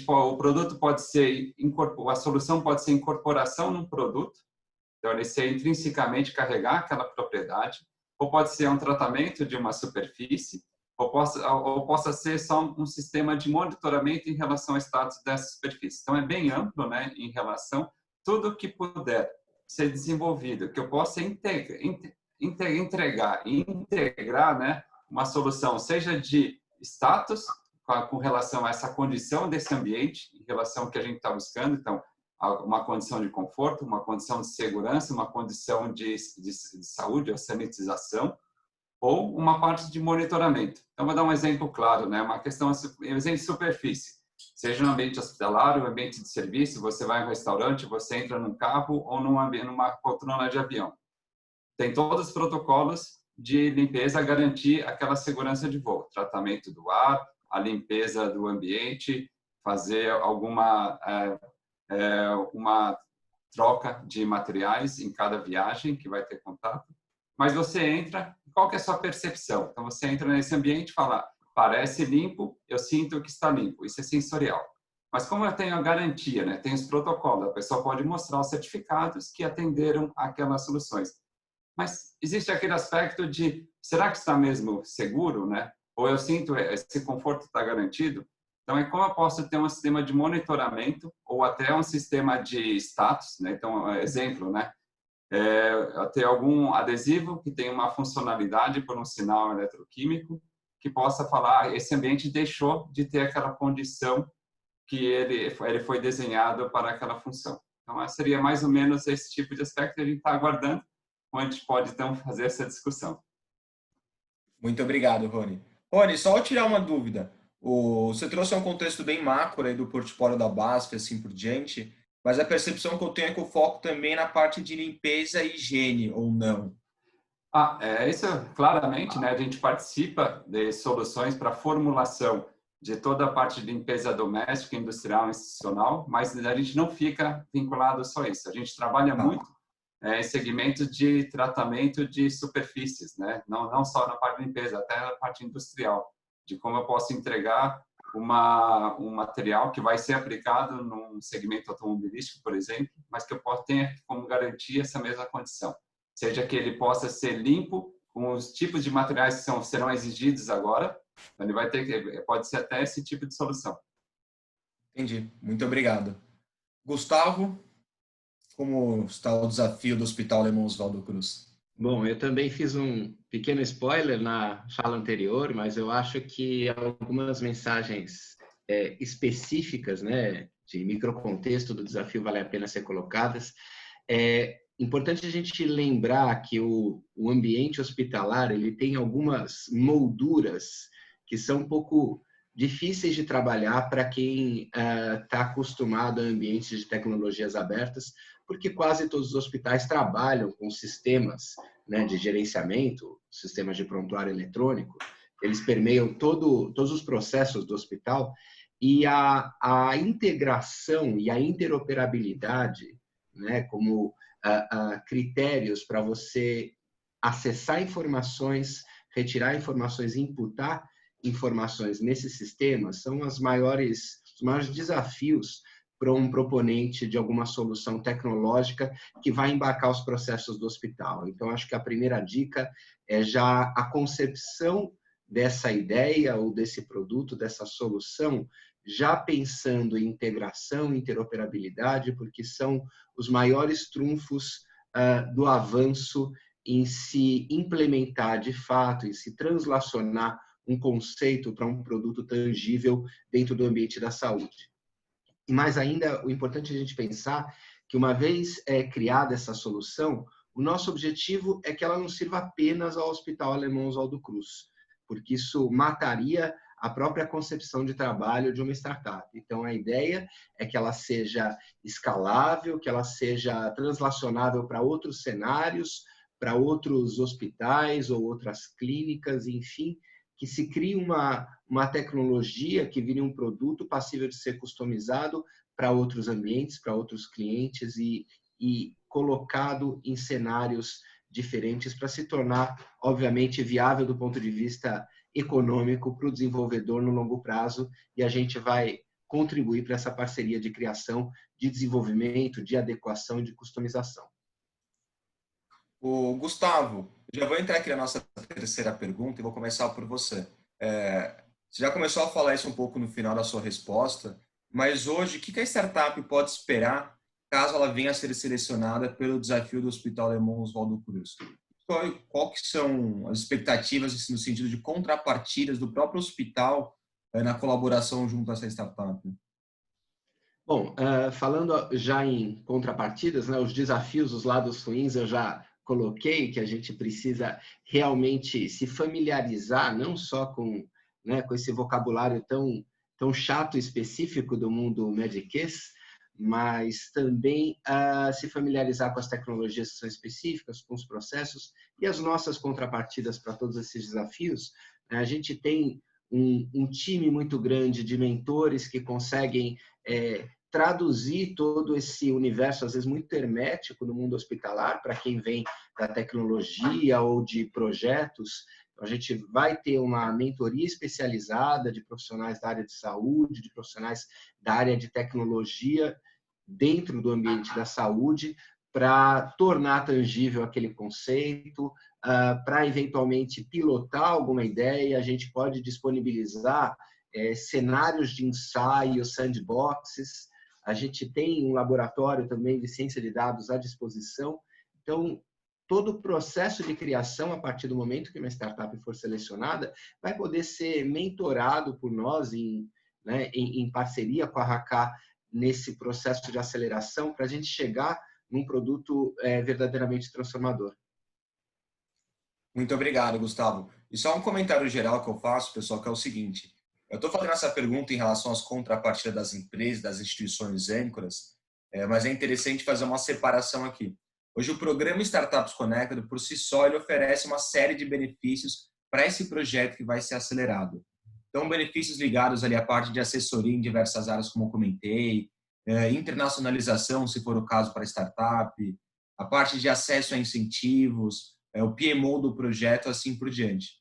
O produto pode ser, a solução pode ser incorporação num produto, então ele ser intrinsecamente carregar aquela propriedade, ou pode ser um tratamento de uma superfície, ou possa ser só um sistema de monitoramento em relação ao status dessa superfície. Então é bem amplo, né, em relação tudo que puder ser desenvolvido, que eu possa integrar, né, uma solução, seja de status, com relação a essa condição desse ambiente, em relação ao que a gente está buscando, então, uma condição de conforto, uma condição de segurança, uma condição de saúde, a sanitização, ou uma parte de monitoramento. Então, vou dar um exemplo claro, né, uma questão, exemplo de superfície. Seja no ambiente hospitalar, no ambiente de serviço, você vai em um restaurante, você entra num carro ou numa poltrona de avião. Tem todos os protocolos de limpeza a garantir aquela segurança de voo, tratamento do ar, a limpeza do ambiente, fazer uma troca de materiais em cada viagem que vai ter contato. Mas você entra, qual que é a sua percepção? Então você entra nesse ambiente e fala, parece limpo, eu sinto que está limpo. Isso é sensorial. Mas como eu tenho a garantia, né, tem os protocolos, a pessoa pode mostrar os certificados que atenderam aquelas soluções. Mas existe aquele aspecto de, será que está mesmo seguro, né? Ou eu sinto esse conforto está garantido? Então, como eu posso ter um sistema de monitoramento ou até um sistema de status, né? Então, exemplo, né? Ter algum adesivo que tem uma funcionalidade por um sinal eletroquímico que possa falar, esse ambiente deixou de ter aquela condição que ele foi desenhado para aquela função. Então, seria mais ou menos esse tipo de aspecto que a gente está aguardando, onde a gente pode, então, fazer essa discussão. Muito obrigado, Rony. Rony, só tirar uma dúvida. Você trouxe um contexto bem macro aí do portfólio da BASF, assim por diante, mas a percepção que eu tenho é que o foco também é na parte de limpeza e higiene, ou não? Isso claramente, né? A gente participa de soluções para formulação de toda a parte de limpeza doméstica, industrial e institucional, mas a gente não fica vinculado só a isso. A gente trabalha muito em segmento de tratamento de superfícies, né? Não só na parte de limpeza, até na parte industrial, de como eu posso entregar um material que vai ser aplicado num segmento automobilístico, por exemplo, mas que eu posso ter como garantia essa mesma condição. Seja que ele possa ser limpo com os tipos de materiais que serão exigidos agora, ele vai pode ser até esse tipo de solução. Entendi. Muito obrigado. Gustavo, como está o desafio do Hospital Alemão Oswaldo Cruz? Bom, eu também fiz um pequeno spoiler na fala anterior, mas eu acho que algumas mensagens específicas, né, de microcontexto do desafio vale a pena ser colocadas. É importante a gente lembrar que o ambiente hospitalar ele tem algumas molduras que são um pouco difíceis de trabalhar para quem está acostumado a ambientes de tecnologias abertas, porque quase todos os hospitais trabalham com sistemas, né, de gerenciamento, sistemas de prontuário eletrônico, eles permeiam todos os processos do hospital, e a integração e a interoperabilidade, né, como critérios para você acessar informações, retirar informações e imputar informações nesses sistemas são os maiores desafios para um proponente de alguma solução tecnológica que vai embarcar os processos do hospital. Então, acho que a primeira dica é já a concepção dessa ideia ou desse produto, dessa solução, já pensando em integração, interoperabilidade, porque são os maiores trunfos do avanço em se implementar de fato, em se translacionar um conceito para um produto tangível dentro do ambiente da saúde. E mais ainda, o importante é a gente pensar que uma vez criada essa solução, o nosso objetivo é que ela não sirva apenas ao Hospital Alemão Oswaldo Cruz, porque isso mataria a própria concepção de trabalho de uma startup. Então, a ideia é que ela seja escalável, que ela seja translacionável para outros cenários, para outros hospitais ou outras clínicas, enfim, que se crie uma tecnologia que vire um produto passível de ser customizado para outros ambientes, para outros clientes e colocado em cenários diferentes para se tornar, obviamente, viável do ponto de vista econômico para o desenvolvedor no longo prazo, e a gente vai contribuir para essa parceria de criação, de desenvolvimento, de adequação e de customização. O Gustavo, já vou entrar aqui na nossa terceira pergunta e vou começar por você. Você já começou a falar isso um pouco no final da sua resposta, mas hoje, o que a startup pode esperar caso ela venha a ser selecionada pelo desafio do Hospital Alemão Oswaldo Cruz? Qual que são as expectativas no sentido de contrapartidas do próprio hospital na colaboração junto a essa startup? Bom, falando já em contrapartidas, né, os desafios, os lados ruins, eu já coloquei que a gente precisa realmente se familiarizar não só com esse vocabulário tão chato e específico do mundo mediquês, mas também se familiarizar com as tecnologias que são específicas, com os processos e as nossas contrapartidas para todos esses desafios. A gente tem um time muito grande de mentores que conseguem traduzir todo esse universo, às vezes muito hermético no mundo hospitalar, para quem vem da tecnologia ou de projetos. A gente vai ter uma mentoria especializada de profissionais da área de saúde, de profissionais da área de tecnologia dentro do ambiente da saúde, para tornar tangível aquele conceito, para eventualmente pilotar alguma ideia. A gente pode disponibilizar cenários de ensaio, sandboxes. A gente tem um laboratório também de ciência de dados à disposição. Então, todo o processo de criação, a partir do momento que uma startup for selecionada, vai poder ser mentorado por nós em parceria com a Haká nesse processo de aceleração para a gente chegar num produto verdadeiramente transformador. Muito obrigado, Gustavo. E só um comentário geral que eu faço, pessoal, que é o seguinte. Eu estou fazendo essa pergunta em relação às contrapartidas das empresas, das instituições âncoras, mas é interessante fazer uma separação aqui. Hoje, o programa Startups Connected, por si só, ele oferece uma série de benefícios para esse projeto que vai ser acelerado. Então, benefícios ligados ali à parte de assessoria em diversas áreas, como eu comentei, internacionalização, se for o caso, para startup, a parte de acesso a incentivos, o PMO do projeto, assim por diante.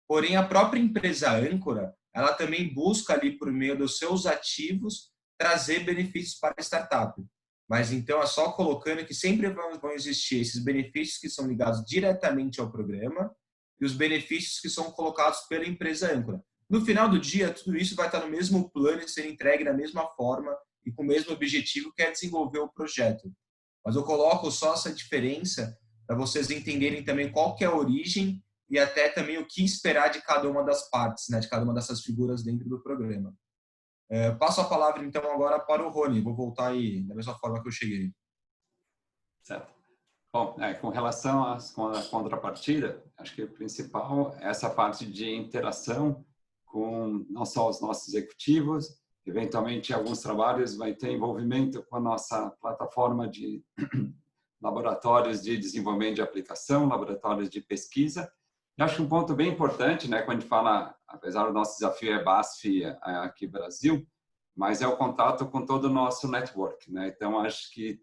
Porém, a própria empresa âncora, ela também busca ali, por meio dos seus ativos, trazer benefícios para a startup. Mas então é só colocando que sempre vão existir esses benefícios que são ligados diretamente ao programa e os benefícios que são colocados pela empresa âncora. No final do dia, tudo isso vai estar no mesmo plano e ser entregue da mesma forma e com o mesmo objetivo, que é desenvolver o projeto. Mas eu coloco só essa diferença para vocês entenderem também qual que é a origem e até também o que esperar de cada uma das partes, né, de cada uma dessas figuras dentro do programa. Passo a palavra, então, agora para o Rony. Vou voltar aí da mesma forma que eu cheguei. Certo. Bom, com relação à contrapartida, acho que o principal é essa parte de interação com não só os nossos executivos, eventualmente, alguns trabalhos vai ter envolvimento com a nossa plataforma de laboratórios de desenvolvimento de aplicação, laboratórios de pesquisa. Eu acho um ponto bem importante, né, quando a gente fala, apesar do nosso desafio é BASF aqui no Brasil, mas é o contato com todo o nosso network, né? Então, acho que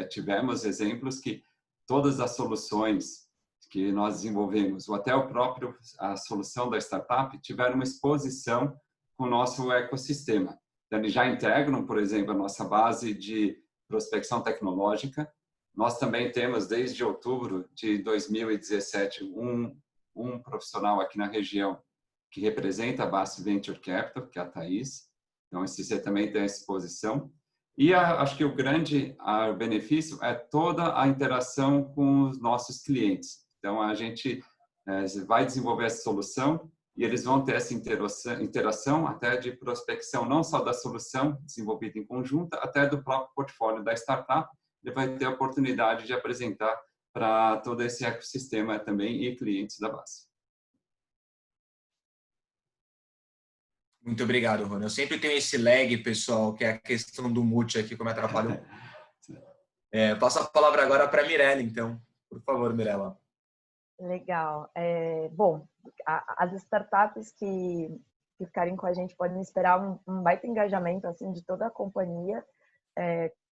tivemos exemplos que todas as soluções que nós desenvolvemos, ou até a solução da startup, tiveram uma exposição com o nosso ecossistema. Então, eles já integram, por exemplo, a nossa base de prospecção tecnológica. Nós também temos, desde outubro de 2017, um profissional aqui na região que representa a BASF Venture Capital, que é a Thaís. Então, você também tem essa exposição. E acho que o grande benefício é toda a interação com os nossos clientes. Então, a gente vai desenvolver essa solução e eles vão ter essa interação até de prospecção, não só da solução desenvolvida em conjunto, até do próprio portfólio da startup. Ele vai ter a oportunidade de apresentar para todo esse ecossistema também e clientes da BASF. Muito obrigado, Rony. Eu sempre tenho esse lag, pessoal, que é a questão do mute aqui, como atrapalha. Passo a palavra agora para a Mirella, então. Por favor, Mirella. Legal. Bom, as startups que ficarem com a gente podem esperar um baita engajamento assim, de toda a companhia.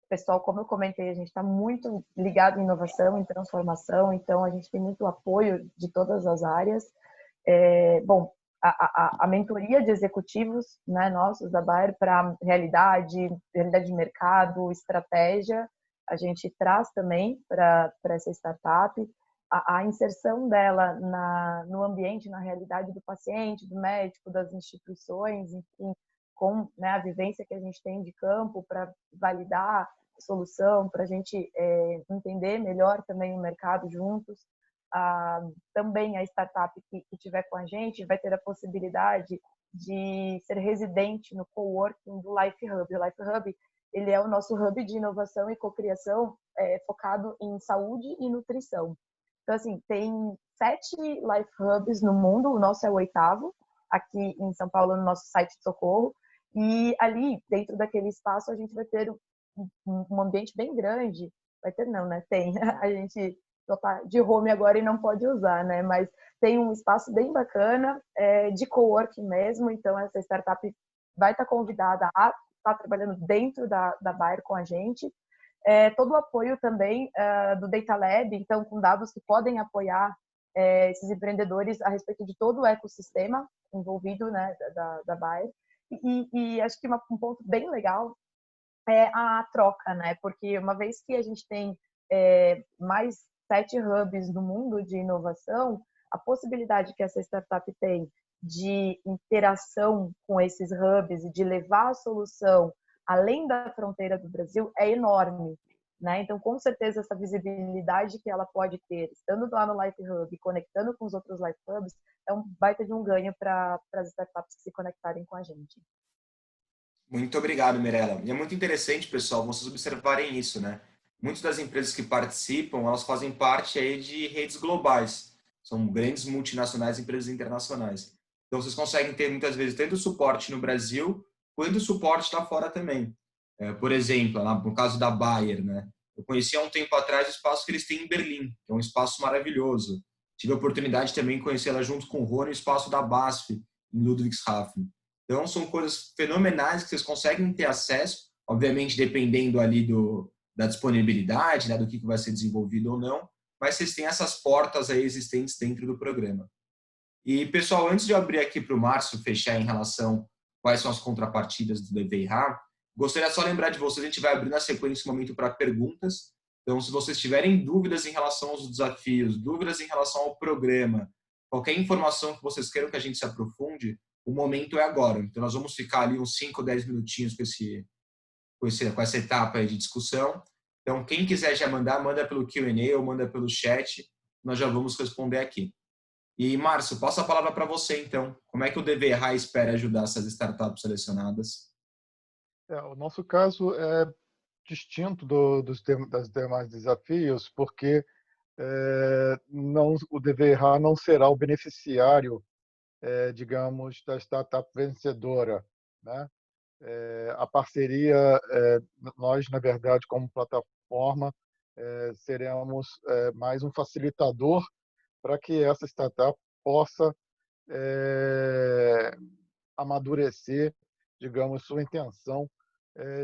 Pessoal, como eu comentei, a gente está muito ligado em inovação, em transformação, então a gente tem muito apoio de todas as áreas. Bom, a mentoria de executivos, né, nossos da Bayer para realidade de mercado, estratégia, a gente traz também para essa startup. A inserção dela no ambiente, na realidade do paciente, do médico, das instituições, enfim, com, né, a vivência que a gente tem de campo para validar a solução, para a gente entender melhor também o mercado juntos. Também a startup que estiver com a gente vai ter a possibilidade de ser residente no coworking do Life Hub. O Life Hub, ele é o nosso hub de inovação e cocriação focado em saúde e nutrição. Então, assim, tem 7 Life Hubs no mundo, o nosso é o 8º, aqui em São Paulo, no nosso site de Socorro. E ali, dentro daquele espaço, a gente vai ter um ambiente bem grande. Vai ter não, né? Tem. A gente está de home agora e não pode usar, né? Mas tem um espaço bem bacana, de coworking mesmo. Então, essa startup vai estar convidada a estar trabalhando dentro da Bayer com a gente. Todo o apoio também do Data Lab, então, com dados que podem apoiar esses empreendedores a respeito de todo o ecossistema envolvido, né, da Bayer. E acho que um ponto bem legal é a troca, né? Porque uma vez que a gente tem mais 7 hubs no mundo de inovação, a possibilidade que essa startup tem de interação com esses hubs e de levar a solução além da fronteira do Brasil é enorme, né? Então, com certeza, essa visibilidade que ela pode ter, estando lá no Life Hub e conectando com os outros Life Hubs, é um baita de um ganho para as startups se conectarem com a gente. Muito obrigado, Mirella. E é muito interessante, pessoal, vocês observarem isso, né? Muitas das empresas que participam, elas fazem parte aí de redes globais. São grandes multinacionais, empresas internacionais. Então, vocês conseguem ter, muitas vezes, tanto suporte no Brasil, quanto suporte lá fora também. Por exemplo, no caso da Bayer, né? Eu conheci há um tempo atrás o espaço que eles têm em Berlim, que é um espaço maravilhoso. Tive a oportunidade também de conhecê-la junto com o Rony, o espaço da BASF, em Ludwigshafen. Então, são coisas fenomenais que vocês conseguem ter acesso, obviamente dependendo ali da disponibilidade, né, do que vai ser desenvolvido ou não, mas vocês têm essas portas aí existentes dentro do programa. E, pessoal, antes de eu abrir aqui para o Márcio fechar em relação a quais são as contrapartidas do DVIH, gostaria só de lembrar de vocês, a gente vai abrir na sequência um momento para perguntas. Então, se vocês tiverem dúvidas em relação aos desafios, dúvidas em relação ao programa, qualquer informação que vocês queiram que a gente se aprofunde, o momento é agora. Então, nós vamos ficar ali uns 5 ou 10 minutinhos com essa etapa de discussão. Então, quem quiser já mandar, manda pelo Q&A ou manda pelo chat. Nós já vamos responder aqui. E, Márcio, passo a palavra para você, então. Como é que o DVRA espera ajudar essas startups selecionadas? O nosso caso é distinto dos demais desafios, porque o DVRA não será o beneficiário, digamos, da startup vencedora, né? A parceria, nós, na verdade, como plataforma, seremos mais um facilitador para que essa startup possa amadurecer, digamos, sua intenção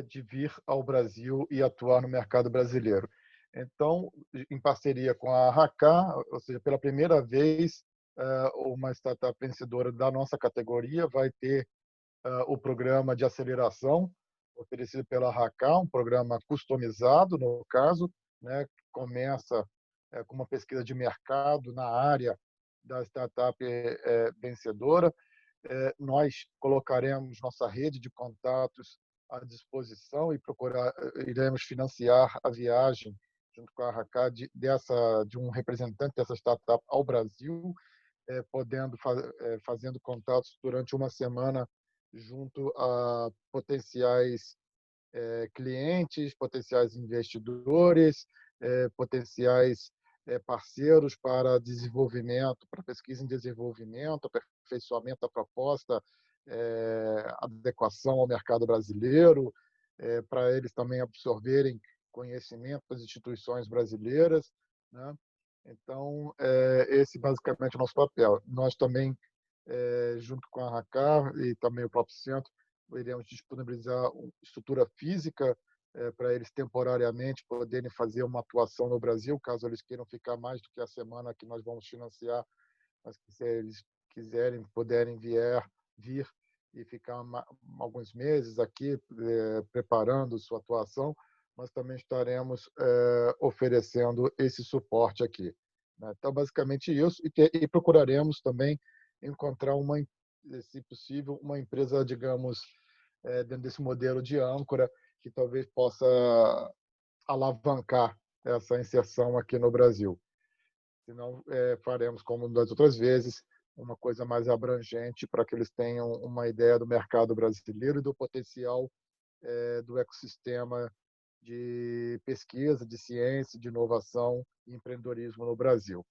de vir ao Brasil e atuar no mercado brasileiro. Então, em parceria com a Haka, ou seja, pela primeira vez, uma startup vencedora da nossa categoria vai ter o programa de aceleração oferecido pela Haka, um programa customizado, no caso, né, que começa com uma pesquisa de mercado na área da startup vencedora. Nós colocaremos nossa rede de contatos à disposição e iremos financiar a viagem junto com a Haka de um representante dessa startup ao Brasil, fazendo contatos durante uma semana junto a potenciais clientes, potenciais investidores, potenciais parceiros para desenvolvimento, para pesquisa em desenvolvimento, aperfeiçoamento da proposta, adequação ao mercado brasileiro, para eles também absorverem conhecimento das instituições brasileiras, né? Então, esse basicamente é o nosso papel. Nós também, junto com a Haka e também o próprio centro, iremos disponibilizar estrutura física para eles temporariamente poderem fazer uma atuação no Brasil, caso eles queiram ficar mais do que a semana que nós vamos financiar, mas que se eles quiserem, puderem vir e ficar alguns meses aqui preparando sua atuação, nós também estaremos oferecendo esse suporte aqui, né? Então, basicamente isso, e procuraremos também encontrar, se possível, uma empresa, digamos, dentro desse modelo de âncora, que talvez possa alavancar essa inserção aqui no Brasil. Senão, faremos, como das outras vezes, uma coisa mais abrangente para que eles tenham uma ideia do mercado brasileiro e do potencial do ecossistema de pesquisa, de ciência, de inovação e empreendedorismo no Brasil.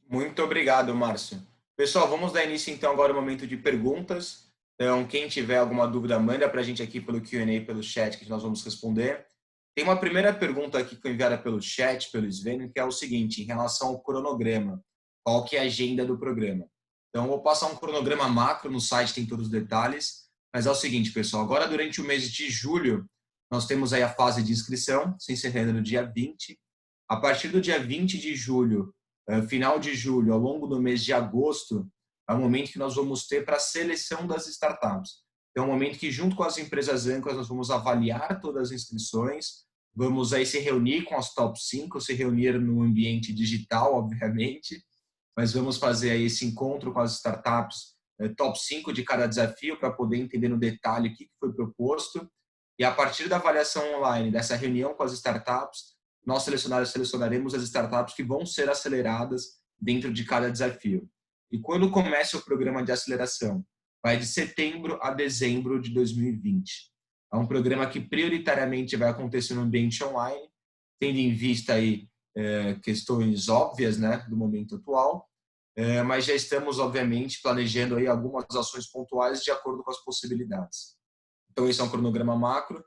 Muito obrigado, Márcio. Pessoal, vamos dar início então agora ao momento de perguntas. Então, quem tiver alguma dúvida, manda para a gente aqui pelo Q&A, pelo chat, que nós vamos responder. Tem uma primeira pergunta aqui que foi enviada pelo chat, pelo Sven, que é o seguinte, em relação ao cronograma. Qual que é a agenda do programa? Então, eu vou passar um cronograma macro, no site tem todos os detalhes, mas é o seguinte, pessoal, agora durante o mês de julho, nós temos aí a fase de inscrição, se encerrando no dia 20. A partir do dia 20 de julho, final de julho, ao longo do mês de agosto, é o momento que nós vamos ter para a seleção das startups. É um momento que, junto com as empresas âncoras, nós vamos avaliar todas as inscrições, vamos aí se reunir com as top 5, se reunir no ambiente digital, obviamente, mas vamos fazer aí esse encontro com as startups, top 5 de cada desafio, para poder entender no detalhe o que foi proposto. E a partir da avaliação online, dessa reunião com as startups, nós selecionaremos as startups que vão ser aceleradas dentro de cada desafio. E quando começa o programa de aceleração? Vai de setembro a dezembro de 2020. É um programa que prioritariamente vai acontecer no ambiente online, tendo em vista aí questões óbvias, né, do momento atual, mas já estamos, obviamente, planejando aí algumas ações pontuais de acordo com as possibilidades. Então, esse é um cronograma macro.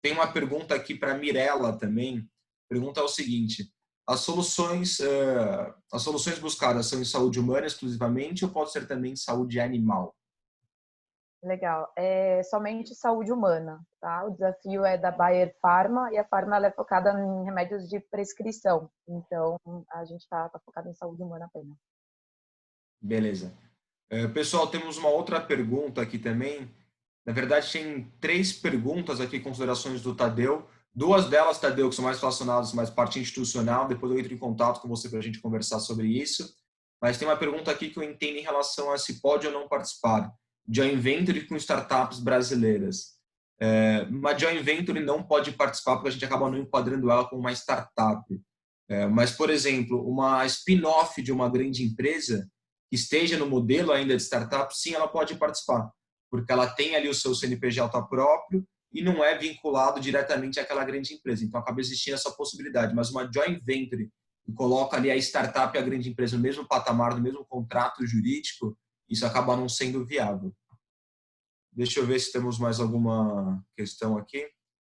Tem uma pergunta aqui para a Mirella também. A pergunta é o seguinte: as soluções buscadas são em saúde humana exclusivamente ou pode ser também saúde animal? Legal. É somente saúde humana, tá? O desafio é da Bayer Pharma e a Pharma ela é focada em remédios de prescrição. Então, a gente está focado em saúde humana apenas. Beleza. Pessoal, temos uma outra pergunta aqui também. Na verdade, tem 3 perguntas aqui, considerações do Tadeu. 2 delas, Tadeu, que são mais relacionadas mais parte institucional. Depois eu entro em contato com você para a gente conversar sobre isso. Mas tem uma pergunta aqui que eu entendo em relação a se pode ou não participar. Joint Venture com startups brasileiras. Uma Joint Venture não pode participar porque a gente acaba não enquadrando ela como uma startup. Mas, por exemplo, uma spin-off de uma grande empresa que esteja no modelo ainda de startup, sim, ela pode participar, porque ela tem ali o seu CNPJ próprio e não é vinculado diretamente àquela grande empresa. Então, acaba existindo essa possibilidade. Mas uma Joint Venture que coloca ali a startup e a grande empresa no mesmo patamar, no mesmo contrato jurídico, isso acaba não sendo viável. Deixa eu ver se temos mais alguma questão aqui.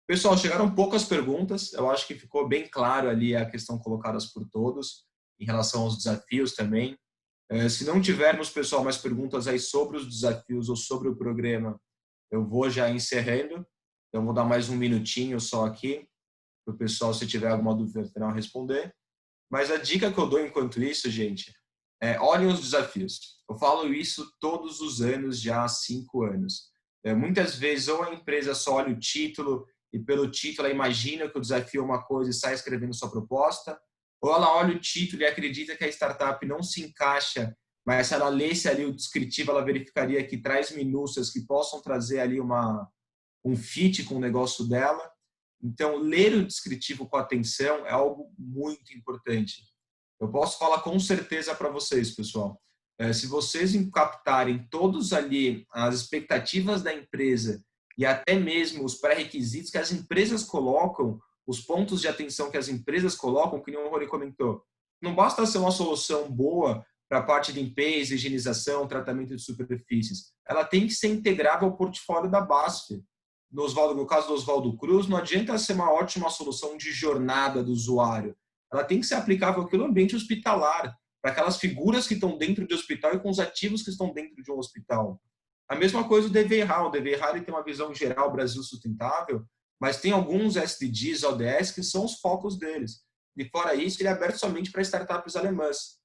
Pessoal, chegaram poucas perguntas. Eu acho que ficou bem claro ali a questão colocadas por todos, em relação aos desafios também. Se não tivermos, pessoal, mais perguntas aí sobre os desafios ou sobre o programa, eu vou já encerrando. Então, vou dar mais um minutinho só aqui, para o pessoal, se tiver alguma dúvida, final responder. Mas a dica que eu dou enquanto isso, gente, olhem os desafios. Eu falo isso todos os anos, já há 5 anos. Muitas vezes, ou a empresa só olha o título e pelo título ela imagina que o desafio é uma coisa e sai escrevendo sua proposta, ou ela olha o título e acredita que a startup não se encaixa, mas se ela lesse ali o descritivo, ela verificaria que traz minúcias que possam trazer ali um fit com o negócio dela. Então, ler o descritivo com atenção é algo muito importante. Eu posso falar com certeza para vocês, pessoal. Se vocês captarem todos ali as expectativas da empresa e até mesmo os pré-requisitos que as empresas colocam, os pontos de atenção que as empresas colocam, que nem o Rony comentou, não basta ser uma solução boa para a parte de limpeza, higienização, tratamento de superfícies. Ela tem que ser integrável ao portfólio da BASF. No caso do Oswaldo Cruz, não adianta ser uma ótima solução de jornada do usuário. Ela tem que ser aplicável aqui no ambiente hospitalar, para aquelas figuras que estão dentro do hospital e com os ativos que estão dentro de um hospital. A mesma coisa o DVRA. O DVRA tem uma visão geral Brasil sustentável, mas tem alguns SDGs, ODS, que são os focos deles. E fora isso, ele é aberto somente para startups alemãs.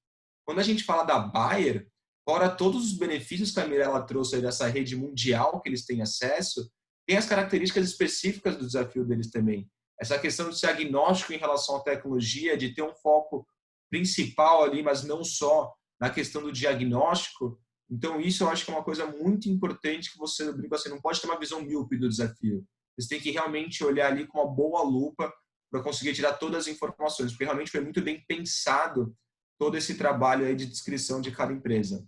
Quando a gente fala da Bayer, fora todos os benefícios que a Mirella trouxe aí dessa rede mundial que eles têm acesso, tem as características específicas do desafio deles também. Essa questão de ser agnóstico em relação à tecnologia, de ter um foco principal ali, mas não só na questão do diagnóstico. Então, isso eu acho que é uma coisa muito importante que você não pode ter uma visão míope do desafio. Você tem que realmente olhar ali com uma boa lupa para conseguir tirar todas as informações, porque realmente foi muito bem pensado todo esse trabalho aí de descrição de cada empresa.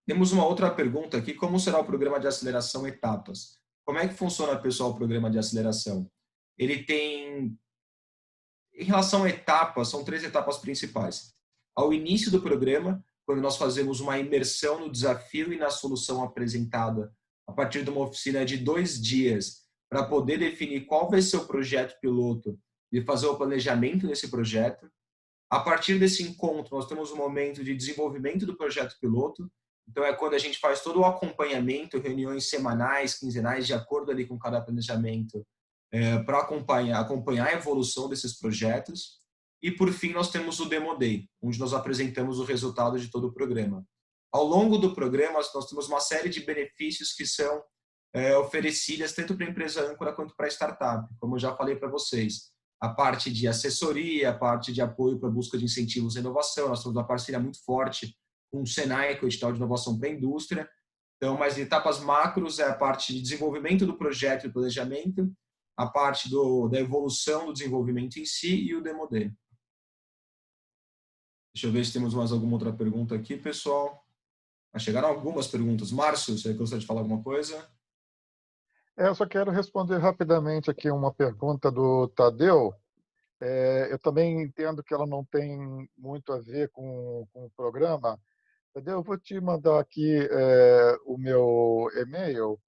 Temos uma outra pergunta aqui: como será o programa de aceleração etapas? Como é que funciona, pessoal, o programa de aceleração? Ele tem, em relação a etapas, são 3 etapas principais. Ao início do programa, quando nós fazemos uma imersão no desafio e na solução apresentada, a partir de uma oficina de 2 dias, para poder definir qual vai ser o projeto piloto e fazer o planejamento desse projeto. A partir desse encontro, nós temos um momento de desenvolvimento do projeto piloto. Então, é quando a gente faz todo o acompanhamento, reuniões semanais, quinzenais, de acordo ali com cada planejamento, para acompanhar a evolução desses projetos. E, por fim, nós temos o Demo Day, onde nós apresentamos o resultado de todo o programa. Ao longo do programa, nós temos uma série de benefícios que são oferecidas tanto para a empresa âncora quanto para a startup. Como eu já falei para vocês, a parte de assessoria, a parte de apoio para a busca de incentivos à inovação. Nós temos uma parceria muito forte com o Senai, com o edital de inovação para a indústria. Então, mas em etapas macros é a parte de desenvolvimento do projeto e planejamento, a parte da evolução do desenvolvimento em si e o Demo-D. Deixa eu ver se temos mais alguma outra pergunta aqui, pessoal. Chegaram algumas perguntas. Márcio, você gostaria de falar alguma coisa? Eu só quero responder rapidamente aqui uma pergunta do Tadeu. Eu também entendo que ela não tem muito a ver com o programa. Tadeu, eu vou te mandar aqui o meu e-mail.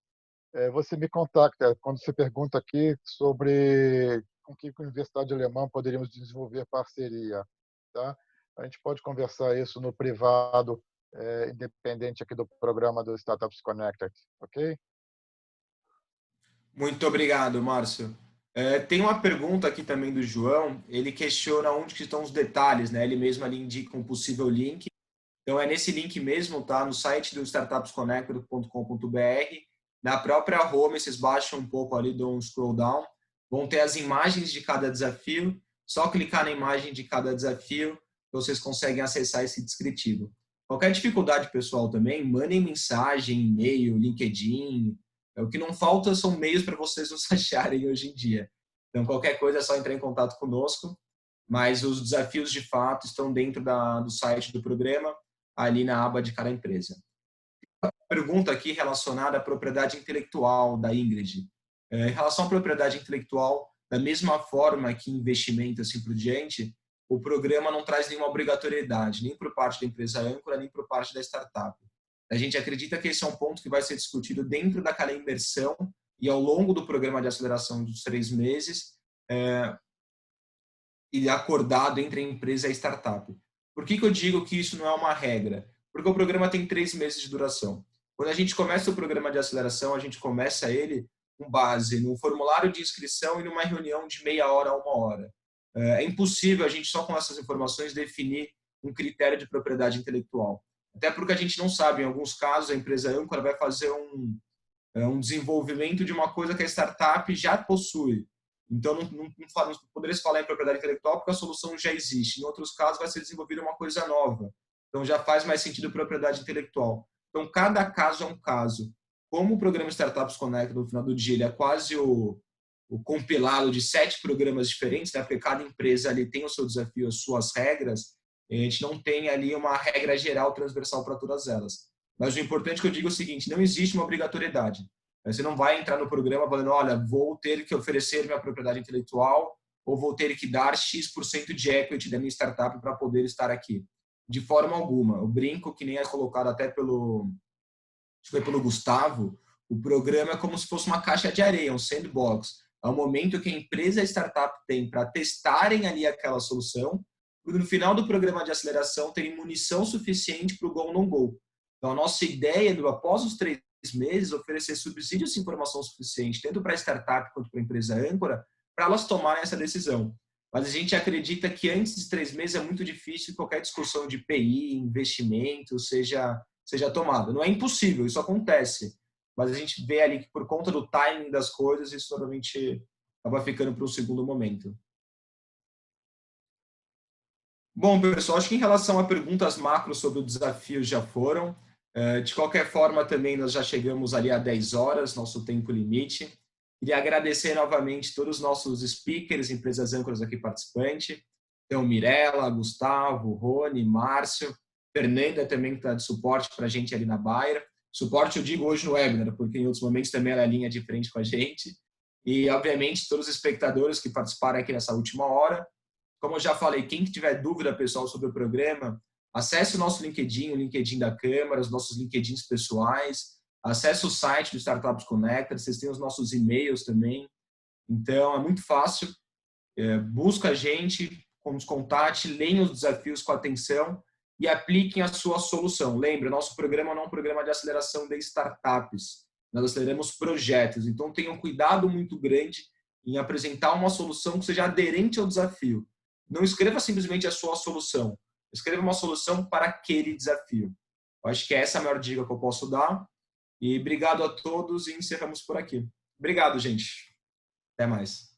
Você me contacta quando você pergunta aqui sobre com que universidade alemã poderíamos desenvolver parceria. Tá? A gente pode conversar isso no privado, independente aqui do programa do Startups Connected, ok? Muito obrigado, Márcio. Tem uma pergunta aqui também do João. Ele questiona onde que estão os detalhes, né? Ele mesmo ali indica um possível link. Então, é nesse link mesmo, tá? No site do startupsconnected.com.br. Na própria home, vocês baixam um pouco ali, dão um scroll down. Vão ter as imagens de cada desafio. Só clicar na imagem de cada desafio, vocês conseguem acessar esse descritivo. Qualquer dificuldade, pessoal, também, mandem mensagem, e-mail, LinkedIn. O que não falta são meios para vocês nos acharem hoje em dia. Então, qualquer coisa é só entrar em contato conosco. Mas os desafios, de fato, estão dentro do site do programa, ali na aba de cada empresa. Uma pergunta aqui relacionada à propriedade intelectual da Ingrid. Em relação à propriedade intelectual, da mesma forma que investimento assim por diante, o programa não traz nenhuma obrigatoriedade, nem por parte da empresa âncora, nem por parte da startup. A gente acredita que esse é um ponto que vai ser discutido dentro daquela imersão e ao longo do programa de aceleração dos 3 meses e acordado entre a empresa e a startup. Por que eu digo que isso não é uma regra? Porque o programa tem 3 meses de duração. Quando a gente começa o programa de aceleração, a gente começa ele com base num formulário de inscrição e numa reunião de meia hora a 1 hora. É impossível a gente só com essas informações definir um critério de propriedade intelectual. Até porque a gente não sabe, em alguns casos, a empresa âncora vai fazer um desenvolvimento de uma coisa que a startup já possui. Então, não poderia se falar em propriedade intelectual porque a solução já existe. Em outros casos, vai ser desenvolvida uma coisa nova. Então, já faz mais sentido propriedade intelectual. Então, cada caso é um caso. Como o programa Startups Connect, no final do dia, ele é quase o compilado de 7 programas diferentes, né? Porque cada empresa ali tem o seu desafio, as suas regras. A gente não tem ali uma regra geral transversal para todas elas. Mas o importante que eu digo é o seguinte, não existe uma obrigatoriedade. Você não vai entrar no programa falando, olha, vou ter que oferecer minha propriedade intelectual ou vou ter que dar X% de equity da minha startup para poder estar aqui. De forma alguma. Eu brinco, que nem é colocado até pelo Gustavo, o programa é como se fosse uma caixa de areia, um sandbox. É o momento que a empresa e a startup tem para testarem ali aquela solução, e no final do programa de aceleração terem munição suficiente para o go ou não go. Então, a nossa ideia é, após os 3 meses, oferecer subsídios de informação suficiente, tanto para a startup quanto para a empresa âncora, para elas tomarem essa decisão. Mas a gente acredita que antes de 3 meses é muito difícil qualquer discussão de PI, investimento, seja tomada. Não é impossível, isso acontece. Mas a gente vê ali que por conta do timing das coisas, isso normalmente acaba ficando para um segundo momento. Bom, pessoal, acho que em relação a perguntas macro sobre o desafio já foram. De qualquer forma, também nós já chegamos ali a 10 horas, nosso tempo limite. Queria agradecer novamente todos os nossos speakers, empresas âncoras aqui participantes. Então, Mirella, Gustavo, Rony, Márcio, Fernanda também que está de suporte para a gente ali na Bayer. Suporte eu digo hoje no webinar, porque em outros momentos também ela é linha de frente com a gente. E, obviamente, todos os espectadores que participaram aqui nessa última hora. Como eu já falei, quem tiver dúvida, pessoal, sobre o programa, acesse o nosso LinkedIn, o LinkedIn da Câmara, os nossos LinkedIns pessoais, acesse o site do Startups Connected, vocês têm os nossos e-mails também. Então, é muito fácil. Busca a gente, nos contate, leiam os desafios com atenção e apliquem a sua solução. Lembra, nosso programa não é um programa de aceleração de startups. Nós aceleramos projetos. Então, tenham um cuidado muito grande em apresentar uma solução que seja aderente ao desafio. Não escreva simplesmente a sua solução. Escreva uma solução para aquele desafio. Eu acho que essa é a maior dica que eu posso dar. E obrigado a todos e encerramos por aqui. Obrigado, gente. Até mais.